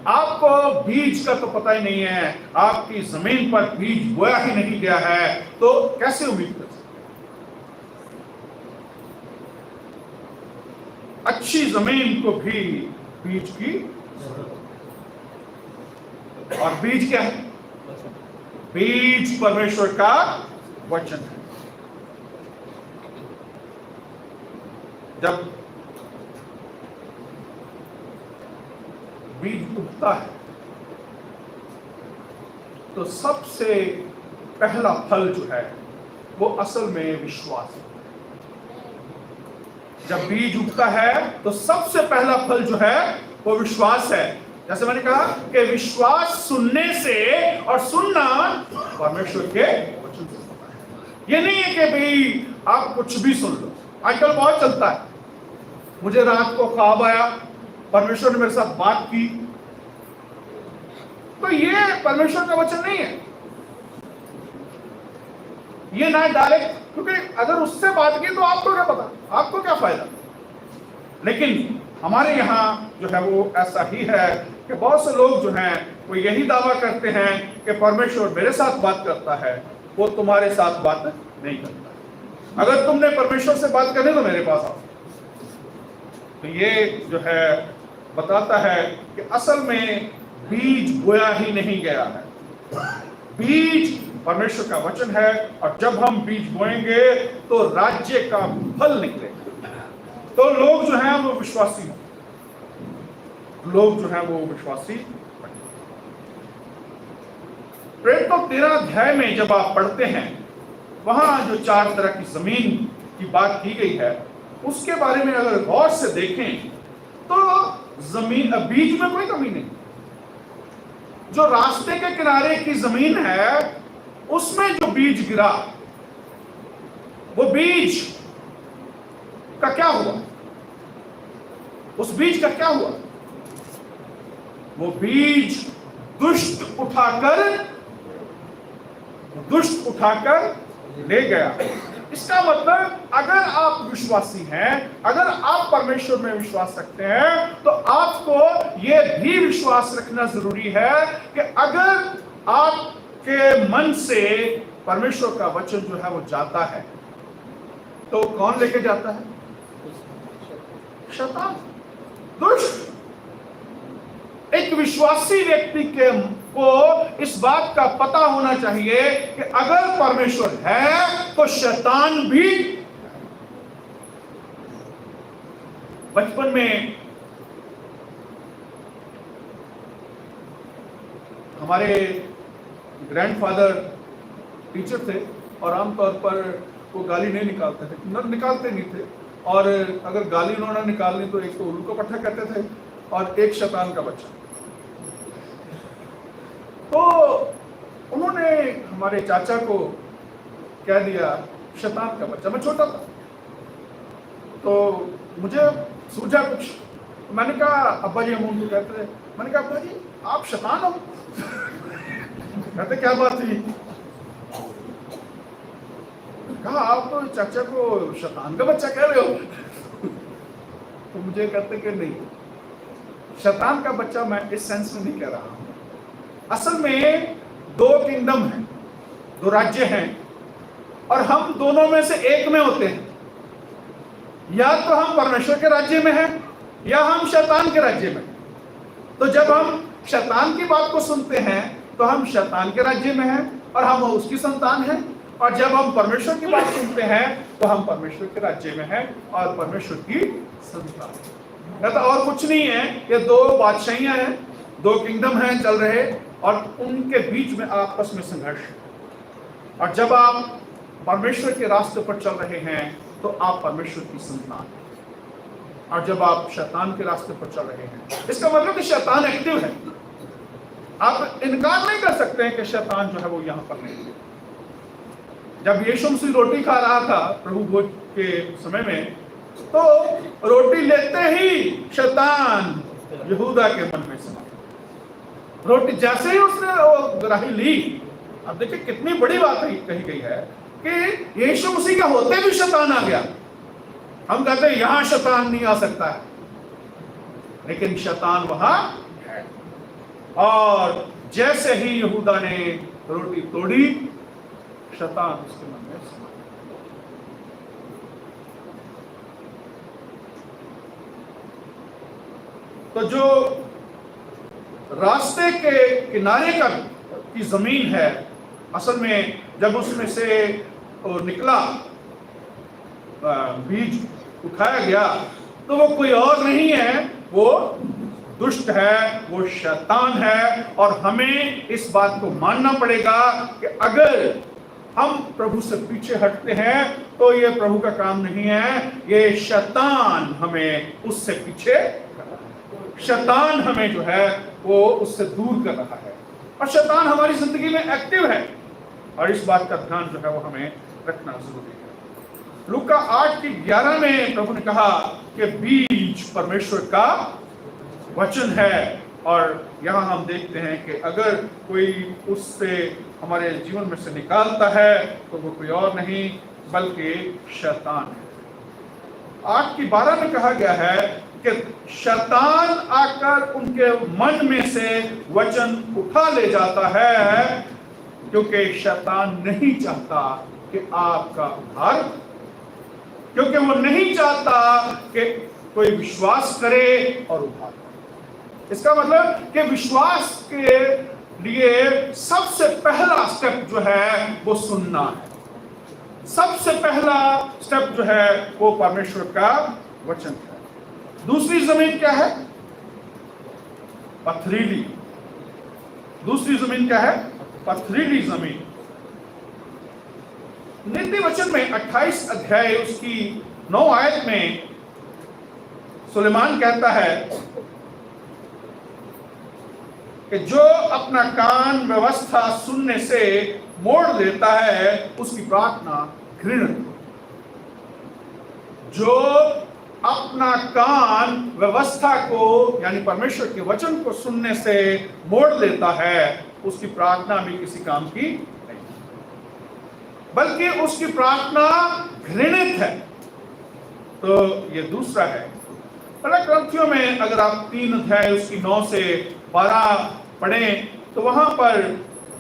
Speaker 8: आपको बीज का तो पता ही नहीं है, आपकी जमीन पर बीज बोया ही नहीं गया है, तो कैसे उम्मीद कर सकते? अच्छी जमीन को भी बीज की जरूरत है। और बीज क्या है? बीज परमेश्वर का वचन है। जब बीज उगता है तो सबसे पहला फल जो है वो असल में विश्वास है। जब बीज उगता है तो सबसे पहला फल जो है वो विश्वास है। जैसे मैंने कहा कि विश्वास सुनने से, और सुनना परमेश्वर के वचन से होता है। ये नहीं है कि भाई आप कुछ भी सुन लो। आजकल बहुत चलता है, मुझे रात को ख्वाब आया, परमेश्वर ने मेरे साथ बात की, तो ये परमेश्वर का वचन नहीं है। ये ना डायरेक्ट, क्योंकि अगर उससे बात की तो आपको क्या पता, आपको क्या फायदा। लेकिन हमारे यहाँ जो है वो ऐसा ही है कि बहुत से लोग जो हैं वो यही दावा करते हैं कि परमेश्वर मेरे साथ बात करता है, वो तुम्हारे साथ बात नहीं करता। अगर तुमने परमेश्वर से बात करनी तो मेरे पास आओ। तो ये जो है बताता है कि असल में बीज बोया ही नहीं गया है। बीज परमेश्वर का वचन है, और जब हम बीज बोएंगे तो राज्य का फल निकलेगा। तो लोग जो हैं वो विश्वासी हैं, लोग जो हैं वो विश्वासी। प्रेरितों 13 अध्याय में जब आप पढ़ते हैं, वहां जो 4 तरह की जमीन की बात की गई है, उसके बारे में अगर गौर से देखें तो जमीन, बीज में कोई कमी नहीं। जो रास्ते के किनारे की जमीन है उसमें जो बीज गिरा, वो बीज का क्या हुआ? उस बीज का क्या हुआ? वो बीज दुष्ट उठाकर ले गया। इसका मतलब अगर आप विश्वासी हैं, अगर आप परमेश्वर में विश्वास रखते हैं, तो आपको यह भी विश्वास रखना जरूरी है कि अगर आपके मन से परमेश्वर का वचन जो है वो जाता है, तो कौन लेके जाता है? शैतान, दुष्ट। एक विश्वासी व्यक्ति को इस बात का पता होना चाहिए कि अगर परमेश्वर है तो शैतान भी। बचपन में हमारे ग्रैंडफादर टीचर थे, और आमतौर पर वो गाली नहीं निकालते थे, निकालते नहीं थे, और अगर गाली उन्होंने निकालनी तो एक तो उल्लू को पट्टा कहते थे और एक शैतान का बच्चा। तो उन्होंने हमारे चाचा को कह दिया शैतान का बच्चा। मैं छोटा था तो मुझे सूझा कुछ, तो मैंने कहा अब्बा जी, हम उनको कहते थे, मैंने कहा अब्बा जी आप शैतान हो? कहते क्या बात थी? कहा आप तो चाचा को शैतान का बच्चा कह रहे हो। तो मुझे कहते कि नहीं, शैतान का बच्चा मैं इस सेंस में नहीं कह रहा हूं। असल में 2 किंगडम हैं, 2 राज्य हैं, और हम दोनों में से एक में होते हैं। या तो हम परमेश्वर के राज्य में हैं या हम शैतान के राज्य में। तो जब हम शैतान की बात को सुनते हैं तो हम शैतान के राज्य में हैं, और हम उसकी संतान हैं। और जब हम परमेश्वर की बात सुनते हैं तो हम परमेश्वर के राज्य में हैं और परमेश्वर की संतान। न तो और कुछ नहीं है, ये दो बादशाहियां हैं, दो किंगडम हैं चल रहे, और उनके बीच में आपस में संघर्ष है। और जब आप परमेश्वर के रास्ते पर चल रहे हैं तो आप परमेश्वर की संतान हैं। और जब आप शैतान के रास्ते पर चल रहे हैं, इसका मतलब कि शैतान एक्टिव है। आप इनकार नहीं कर सकते हैं कि शैतान जो है वो यहाँ पर नहीं है। जब यीशु मसीह रोटी खा रहा था प्रभु भोज के समय में, तो रोटी लेते ही शैतान यहूदा के मन में समा। रोटी जैसे ही उसने वो ग्राही ली, अब देखिए कितनी बड़ी बात कही गई है कि यीशु मसीह का होते भी शैतान आ गया। हम कहते हैं यहां शैतान नहीं आ सकता है, लेकिन शैतान वहां है। और जैसे ही यहूदा ने रोटी तोड़ी, शैतान उसके मन में समा। तो जो रास्ते के किनारे की जमीन है, असल में जब उसमें से निकला बीज उठाया गया, तो वो कोई और नहीं है, वो दुष्ट है, वो शैतान है। और हमें इस बात को मानना पड़ेगा कि अगर हम प्रभु से पीछे हटते हैं तो ये प्रभु का काम नहीं है, ये शैतान हमें उससे पीछे, शैतान हमें जो है वो उससे दूर कर रहा है। और शैतान हमारी जिंदगी में एक्टिव है, और इस बात का ध्यान जो है वो हमें रखना जरूरी है। लूका 8:11 में प्रभु ने कहा कि बीज परमेश्वर का वचन है। और यहाँ हम देखते हैं कि अगर कोई उससे हमारे जीवन में से निकालता है तो वो कोई और नहीं बल्कि शैतान है। 8:12 में कहा गया है कि शैतान आकर उनके मन में से वचन उठा ले जाता है, क्योंकि शैतान नहीं चाहता कि आपका उद्धार, क्योंकि वो नहीं चाहता कि कोई विश्वास करे और उद्धार। इसका मतलब कि विश्वास के लिए सबसे पहला स्टेप जो है वो सुनना है। सबसे पहला स्टेप जो है वो परमेश्वर का वचन है। दूसरी जमीन क्या है? पथरीली। दूसरी जमीन क्या है? पथरीली जमीन। नीति वचन में 28 अध्याय उसकी 9 आयत में सुलेमान कहता है कि जो अपना कान व्यवस्था सुनने से मोड़ लेता है उसकी प्रार्थना घृणित। जो अपना कान व्यवस्था को यानी परमेश्वर के वचन को सुनने से मोड़ लेता है उसकी प्रार्थना भी किसी काम की नहीं, बल्कि उसकी प्रार्थना घृणित है। तो ये दूसरा है। पहला ग्रंथियों में अगर आप 3 अध्याय उसकी 9 से 12 पढ़ें तो वहां पर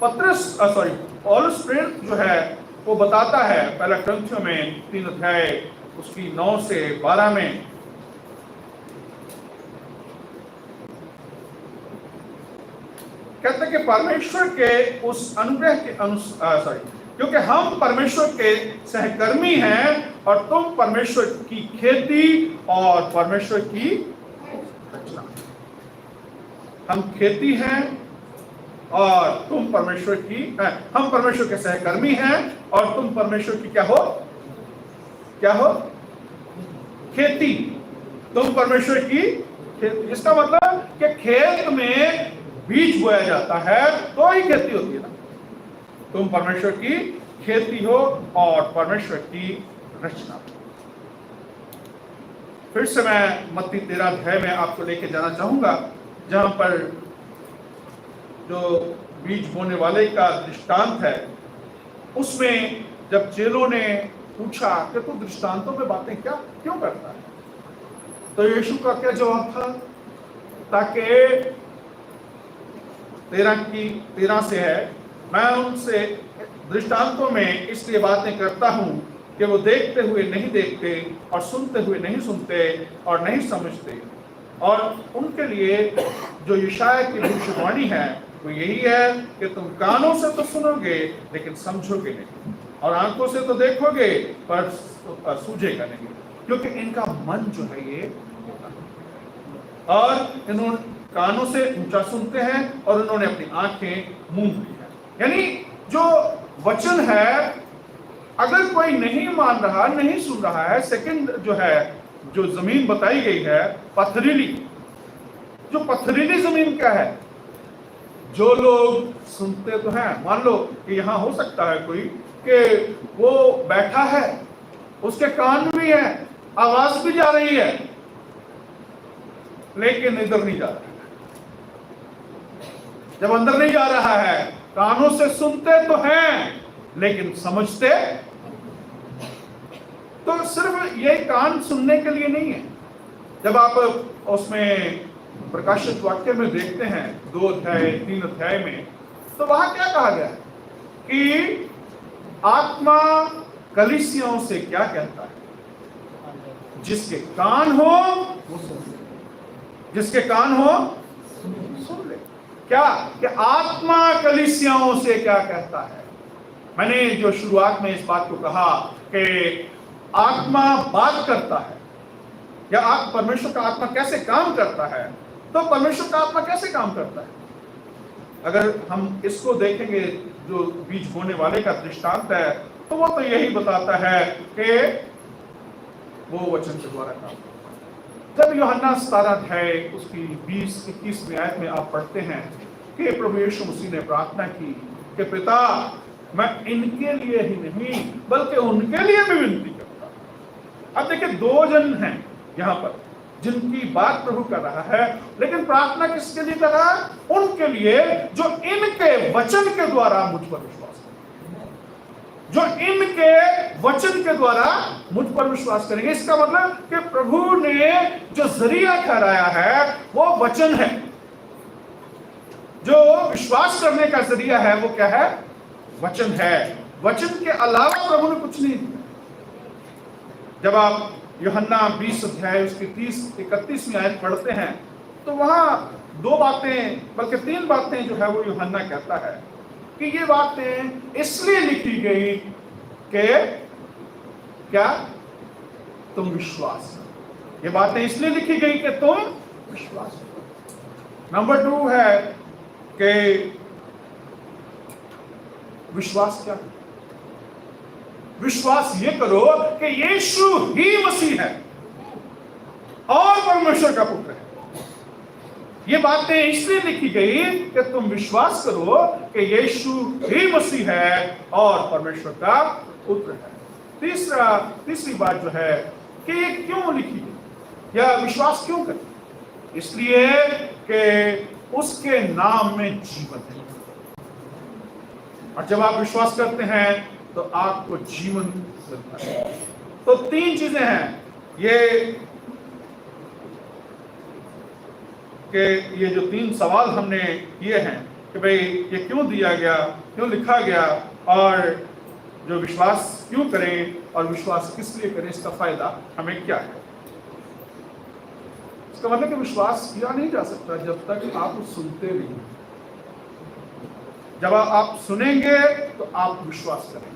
Speaker 8: पौलुस प्रेरित जो है वो बताता है, पहला ग्रंथियों में 3 अध्याय उसकी 9 से 12 में, कहते कि परमेश्वर के उस अनुग्रह के अनुसार, क्योंकि हम परमेश्वर के सहकर्मी हैं और तुम परमेश्वर की खेती और परमेश्वर की रचना। हम खेती हैं और तुम परमेश्वर की, हम परमेश्वर के सहकर्मी हैं और तुम परमेश्वर की क्या हो? क्या हो? खेती। तुम परमेश्वर की खेती। इसका मतलब कि खेत में बीज बोया जाता है तो ही खेती होती है ना। तुम परमेश्वर की खेती हो और परमेश्वर की रचना। फिर से मैं मत्ती 13 अध्याय में आपको लेके जाना चाहूंगा, जहां पर जो बीज बोने वाले का दृष्टांत है, उसमें जब चेलों ने पूछा कि तू दृष्टांतों में बातें क्यों करता है, तो यीशु का क्या जवाब था? ताकि 13 से है, मैं उनसे दृष्टांतों में इसलिए बातें करता हूं कि वो देखते हुए नहीं देखते और सुनते हुए नहीं सुनते और नहीं समझते। और उनके लिए जो यशायाह की भविष्यवाणी है वो यही है कि तुम कानों से तो सुनोगे लेकिन समझोगे नहीं, और आंखों से तो देखोगे पर सूझेगा नहीं, क्योंकि इनका मन जो है ये और इन्होंने कानों से ऊंचा सुनते हैं और उन्होंने अपनी आंखें मूंद ली है। यानी जो वचन है, अगर कोई नहीं मान रहा, नहीं सुन रहा है, सेकंड जो है, जो जमीन बताई गई है पथरीली, जो पथरीली जमीन क्या है? जो लोग सुनते तो हैं, मान लो कि यहाँ हो सकता है कोई कि वो बैठा है, उसके कान भी है, आवाज भी जा रही है, लेकिन इधर नहीं जा रहा है। जब अंदर नहीं जा रहा है, कानों से सुनते तो हैं लेकिन समझते तो सिर्फ ये कान सुनने के लिए नहीं है। जब आप उसमें प्रकाशित वाक्य में देखते हैं 2 अध्याय 3 अध्याय में, तो वहां क्या कहा गया कि आत्मा कलीसियाओं से क्या कहता है? जिसके कान हो वो सुन ले, जिसके कान हो सुन ले। क्या कि आत्मा कलीसियाओं से क्या कहता है? मैंने जो शुरुआत में इस बात को कहा कि आत्मा बात करता है, या परमेश्वर का आत्मा कैसे काम करता है, तो परमेश्वर का आत्मा कैसे काम करता है? अगर हम इसको देखेंगे, जो बीज बोने वाले का दृष्टांत है, तो वो तो यही बताता है कि वो वचन के द्वारा काम करता है। जब यूहन्ना 17 अध्याय उसकी 20-21 आयत में आप पढ़ते हैं कि प्रभु यीशु मसीह ने प्रार्थना की कि पिता, मैं इनके लिए ही नहीं बल्कि उनके लिए भी विनती करता हूं। अब देखिए 2 जन हैं यहाँ पर जिनकी बात प्रभु कर रहा है, लेकिन प्रार्थना किसके लिए कर रहा है? उनके लिए जो इनके वचन के द्वारा मुझ पर विश्वास करेंगे, जो इनके वचन के द्वारा मुझ पर विश्वास करेंगे। इसका मतलब कि प्रभु ने जो जरिया ठहराया है वो वचन है, जो विश्वास करने का जरिया है वो क्या है? वचन है। वचन के अलावा प्रभु ने कुछ नहीं दिया। जब आप यूहन्ना 20 अध्याय उसकी 30-31 आयत पढ़ते हैं, तो वहां 2 बातें, बल्कि 3 बातें जो है वो यूहन्ना कहता है कि ये बातें इसलिए लिखी गई कि क्या? तुम विश्वास करो। ये बातें इसलिए लिखी गई कि तुम विश्वास करो। नंबर 2 है कि विश्वास क्या? विश्वास ये करो कि यीशु ही मसीह है और परमेश्वर का पुत्र है। ये बातें इसलिए लिखी गई कि तुम विश्वास करो कि यीशु ही मसीह है और परमेश्वर का पुत्र है। तीसरी बात जो है कि ये क्यों लिखी गई या विश्वास क्यों करें? इसलिए कि उसके नाम में जीवन है, और जब आप विश्वास करते हैं तो आपको जीवन मिलता है। तो 3 चीजें हैं ये जो 3 सवाल हमने किए हैं कि भाई ये क्यों दिया गया, क्यों लिखा गया, और जो विश्वास क्यों करें और विश्वास किस लिए करें, इसका फायदा हमें क्या है। इसका मतलब कि विश्वास किया नहीं जा सकता जब तक आप सुनते नहीं। जब आप सुनेंगे तो आप विश्वास करेंगे।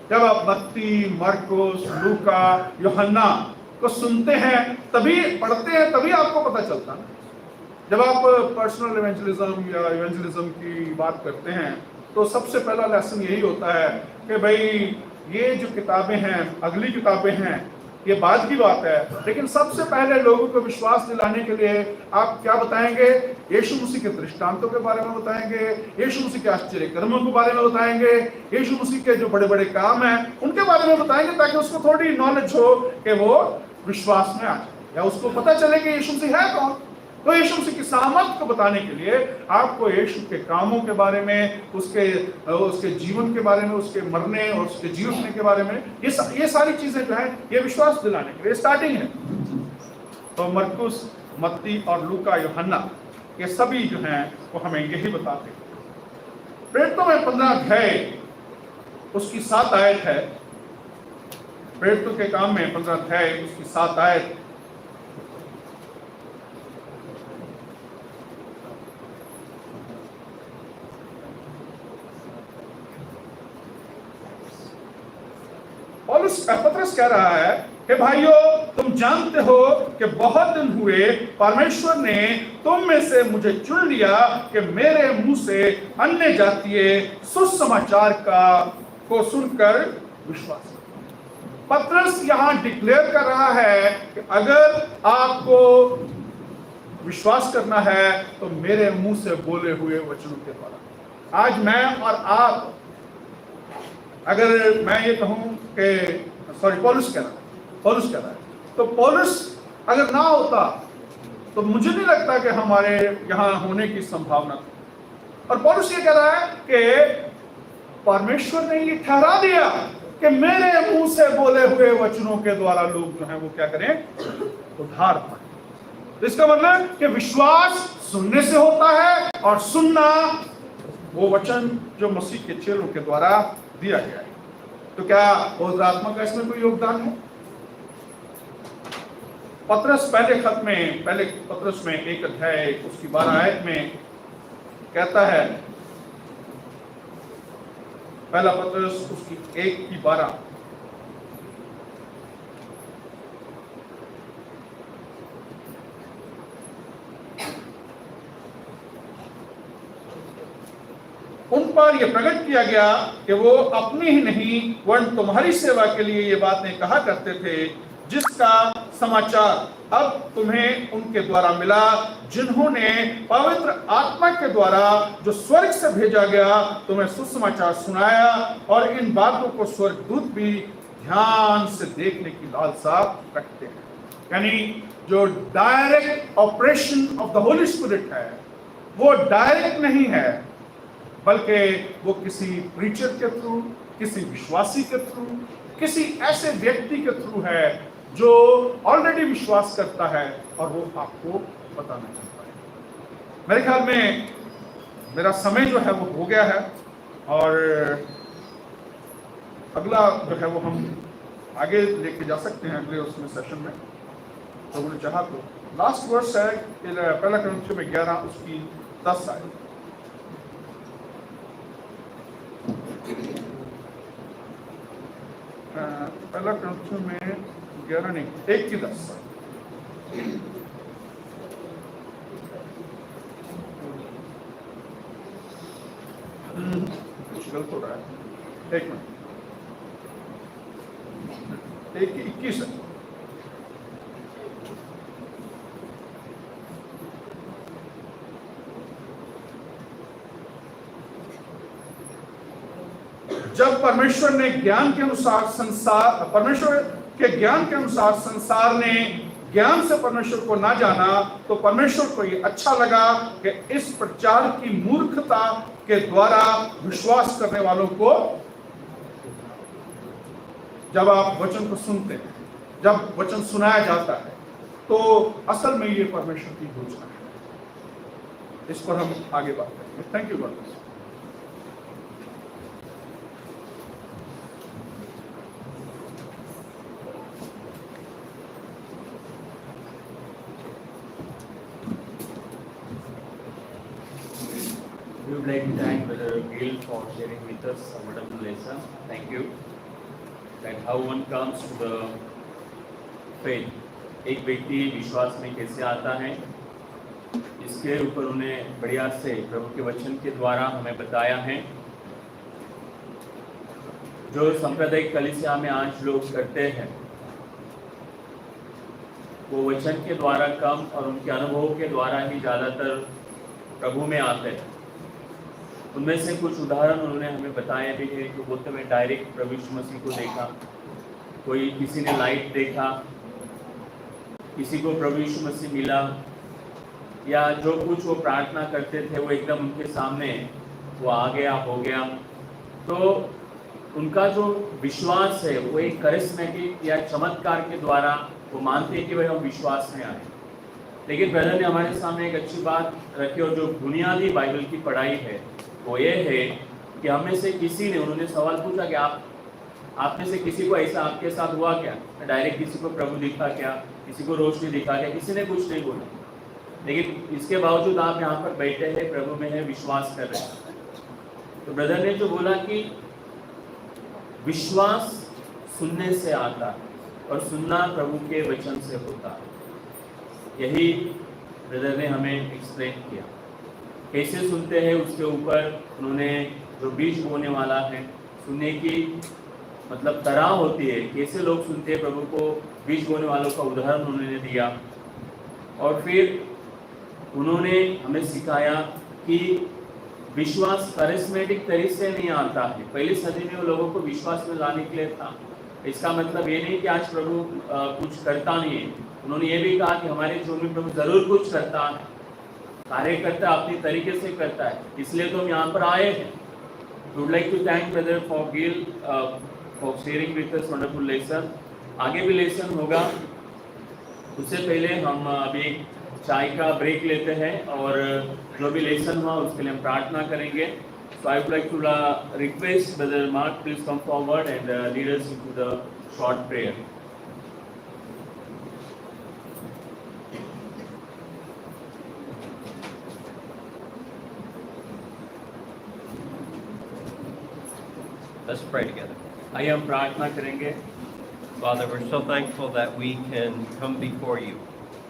Speaker 8: जब आप मत्ती, मरकुस, लूका, यूहन्ना को सुनते हैं, तभी पढ़ते हैं, तभी आपको पता चलता है। जब आप पर्सनल इवेंजलिज्म या इवेंजलिज्म की बात करते हैं, तो सबसे पहला लेसन यही होता है कि भाई ये जो किताबें हैं, अगली किताबें हैं, ये बाद की बात है, लेकिन सबसे पहले लोगों को विश्वास दिलाने के लिए आप क्या बताएंगे? यीशु मसीह के दृष्टांतों के बारे में बताएंगे, यीशु मसीह के आश्चर्य कर्मों के बारे में बताएंगे, यीशु मसीह के जो बड़े बड़े काम हैं उनके बारे में बताएंगे, ताकि उसको थोड़ी नॉलेज हो कि वो विश्वास में आ जाए, या उसको पता चले कि यीशु मसीह है कौन। तो यीशु मसीह की सामर्थ को बताने के लिए आपको यीशु के कामों के बारे में, उसके जीवन के बारे में, उसके मरने और उसके जी उठने के बारे में, ये सारी चीजें जो है ये विश्वास दिलाने के लिए स्टार्टिंग है। तो मरकुस, मत्ती और लूका, यूहन्ना, ये सभी जो हैं वो हमें यही बताते हैं। प्रेरितों में 15 अध्याय उसकी 7 आयत है। प्रेरितों के काम में 15 अध्याय उसकी 7 आयत। पतरस कह रहा है कि भाइयों, तुम जानते हो कि बहुत दिन हुए परमेश्वर ने तुम में से मुझे चुन लिया कि मेरे मुंह से अन्य जातीय सुसमाचार को सुनकर विश्वास करें। पतरस यहां डिक्लेयर कर रहा है कि अगर आपको विश्वास करना है तो मेरे मुंह से बोले हुए वचनों के द्वारा। आज मैं और आप, अगर मैं ये कहूं कि पौलुस कह रहा है, तो पौलुस अगर ना होता तो मुझे नहीं लगता कि हमारे यहां होने की संभावना थी। और पौलुस ये कह रहा है कि परमेश्वर ने ये ठहरा दिया कि मेरे मुंह से बोले हुए वचनों के द्वारा लोग जो हैं वो क्या करें, उद्धार पाएं। इसका मतलब कि विश्वास सुनने से होता है और सुनना वो वचन जो मसीह के चेलों के द्वारा दिया गया है। तो क्या पवित्र आत्मा का इसमें कोई योगदान है? पतरस पहले पतरस में 1 अध्याय उसकी 12 आयत में कहता है, पहला पतरस उसकी 1:12, उन पर यह प्रकट किया गया कि वो अपनी ही नहीं वरन तुम्हारी सेवा के लिए ये बातें कहा करते थे, जिसका समाचार अब तुम्हें उनके द्वारा मिला, जिन्होंने पवित्र आत्मा के द्वारा जो स्वर्ग से भेजा गया तुम्हें सुसमाचार सुनाया, और इन बातों को स्वर्गदूत भी ध्यान से देखने की लालसा रखते हैं। यानी जो direct operation of the Holy spirit है वो डायरेक्ट नहीं है, बल्कि वो किसी प्रीचर के थ्रू, किसी विश्वासी के थ्रू, किसी ऐसे व्यक्ति के थ्रू है जो ऑलरेडी विश्वास करता है और वो आपको बताना चाहता है। मेरे ख्याल में मेरा समय जो है वो हो गया है, और अगला जो है वो हम आगे लेके जा सकते हैं अगले उसमें सेशन में, तो उन्होंने चाहा तो। लास्ट वर्स है पहला कुरिन्थियों में 11 उसकी 10 आयत। पहला कुरिन्थियों में 11 नहीं 1 की 10। कुछ गलत हो रहा है, 1 मिनट, 1 की 21 है। जब परमेश्वर के ज्ञान के अनुसार संसार ने ज्ञान से परमेश्वर को ना जाना, तो परमेश्वर को ये अच्छा लगा कि इस प्रचार की मूर्खता के द्वारा विश्वास करने वालों को, जब आप वचन को सुनते हैं, जब वचन सुनाया जाता है, तो असल में ये परमेश्वर की योजना है। इस पर हम आगे बात करेंगे। Thank you God.
Speaker 2: We would like to thank Brother Gil for sharing with us a wonderful lesson. Thank you. That how one comes to the faith. एक व्यक्ति विश्वास में कैसे आता है, इसके ऊपर उन्हें बढ़िया से प्रभु के वचन के द्वारा हमें बताया है। जो सांप्रदायिक कलीसिया में आज लोग करते हैं, वो वचन के द्वारा कम और उनके अनुभव के द्वारा ही ज़्यादातर प्रभु में आते हैं। उनमें से कुछ उदाहरण उन्होंने हमें बताए भी है कि बोलते में डायरेक्ट प्रभु यीशु मसीह को देखा, कोई किसी ने लाइट देखा, किसी को प्रभु यीशु मसीह मिला, या जो कुछ वो प्रार्थना करते थे वो एकदम उनके सामने वो आ गया, हो गया। तो उनका जो विश्वास है वो एक करिश्मेटिक या चमत्कार के द्वारा वो मानते हैं कि वह हम विश्वास में आए। लेकिन ब्रदर ने हमारे सामने एक अच्छी बात रखी, और जो बुनियादी बाइबल की पढ़ाई है वो ये है कि हमें से किसी ने, उन्होंने सवाल पूछा कि आप में से किसी को ऐसा आपके साथ हुआ क्या? डायरेक्ट किसी को प्रभु दिखा क्या, किसी को रोशनी दिखा क्या? किसी ने कुछ नहीं बोला, लेकिन इसके बावजूद आप यहाँ पर बैठे हैं, प्रभु में है, विश्वास कर रहे हैं। तो ब्रदर ने जो बोला कि विश्वास सुनने से आता है और सुनना प्रभु के वचन से होता है। यही ब्रदर ने हमें एक्सप्लेन किया। कैसे सुनते हैं उसके ऊपर उन्होंने जो बीज बोने वाला है, सुनने की मतलब तरह होती है, कैसे लोग सुनते हैं प्रभु को, बीज बोने वालों का उदाहरण उन्होंने दिया। और फिर उन्होंने हमें सिखाया कि विश्वास करिस्मेटिक तरीके से नहीं आता है। पहली सदी में वो लोगों को विश्वास में लाने के लिए था। इसका मतलब ये नहीं कि आज प्रभु कुछ करता नहीं है। उन्होंने ये भी कहा कि हमारे जीवन में प्रभु जरूर कुछ करता है, कार्य करता है, अपनी तरीके से करता है, इसलिए तो हम यहाँ पर आए हैं। Would like to thank brother for Gil for sharing with us wonderful lesson. आगे भी लेसन होगा, उससे पहले हम अभी चाय का ब्रेक लेते हैं और जो भी लेसन हुआ उसके लिए हम प्रार्थना करेंगे। So I would like to request brother Mark please come forward and lead us into the short prayer.
Speaker 9: Let's pray together.
Speaker 2: आइए हम प्रार्थना करेंगे।
Speaker 9: Father, we're so thankful that we can come before you.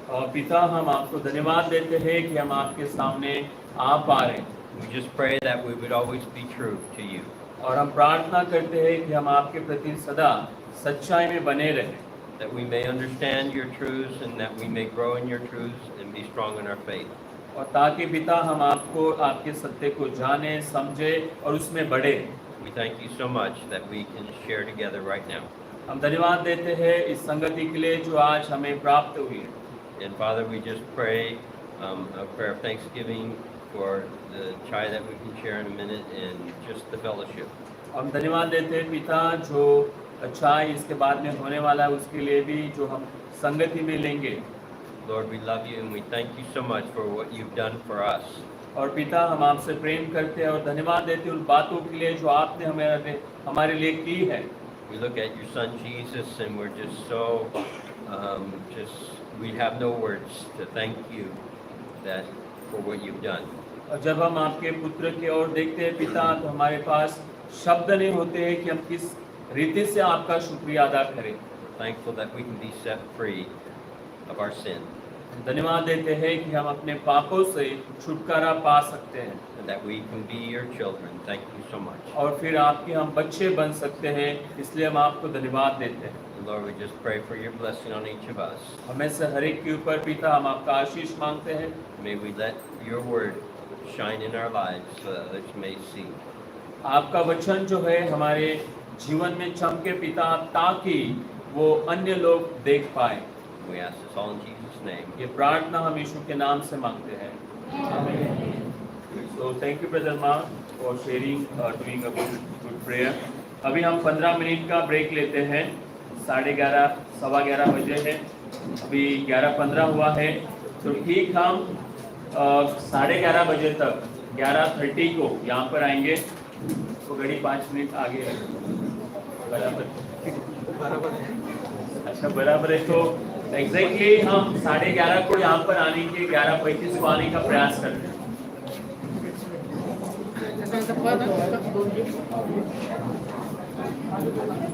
Speaker 2: और पिता, हम आपको धन्यवाद देते हैं कि हम आपके सामने आ पा रहे हैं।
Speaker 9: We just pray that we would always be true to you,
Speaker 2: और हम प्रार्थना करते हैं कि हम आपके प्रति सदा सच्चाई में बने रहें,
Speaker 9: that we may understand your truths and that we may grow in your truths and be strong in our faith.
Speaker 2: और ताकि पिता हम आपको आपके सत्य को जाने, समझे और उसमें बढ़े।
Speaker 9: We thank you so much that we can share together right now.
Speaker 2: हम धन्यवाद देते हैं इस संगति के लिए जो आज हमें प्राप्त हुई है।
Speaker 9: And Father, we just pray a prayer of thanksgiving for the chai that we can share in a minute and just the fellowship.
Speaker 2: हम धन्यवाद देते हैं पिता जो अच्छा इसके बाद में होने वाला है उसके लिए भी जो हम संगति में लेंगे।
Speaker 9: Lord, we love you and we thank you so much for what you've done for us.
Speaker 2: और पिता हम आपसे प्रेम करते हैं और धन्यवाद देते हैं उन बातों के लिए जो आपने हमारे लिए की है।
Speaker 9: We look at your son Jesus and we're just so we have no words to thank you that for what you've done.
Speaker 2: और जब हम आपके पुत्र की ओर देखते हैं पिता तो हमारे पास शब्द नहीं होते हैं कि हम किस रीति से आपका शुक्रिया अदा करें।
Speaker 9: Thankful that we can be set free of our sin.
Speaker 2: धन्यवाद देते हैं कि हम अपने पापों से छुटकारा पा सकते हैं
Speaker 9: And that we can be your children. Thank you so much.
Speaker 2: और फिर आपके हम बच्चे बन सकते हैं, इसलिए हम आपको धन्यवाद देते हैं।
Speaker 9: And Lord, we just pray for your blessing on each of us.
Speaker 2: हमें से हर एक के ऊपर पिता हम आपका आशीष मांगते हैं।
Speaker 9: May we let your word shine in our lives so that others may see.
Speaker 2: आपका वचन जो है हमारे जीवन में चमके पिता, ताकि वो अन्य लोग देख पाए।
Speaker 9: We ask this all in Jesus' name.
Speaker 2: ये प्रार्थना हम यीशु के नाम से मांगते हैं। So thank you brother Mark for sharing doing a good prayer. अभी हम 15 मिनट का ब्रेक लेते हैं। 11:30 सवा 11 बजे है, अभी 11:15 हुआ है, तो ठीक हम 11:30 बजे तक 11:30 को यहाँ पर आएंगे। तो घड़ी 5 मिनट आगे है, बराबर अच्छा बराबर है। तो एग्जैक्टली हम 11:30 को यहाँ पर आने के 11:35 को आने का प्रयास करते हैं।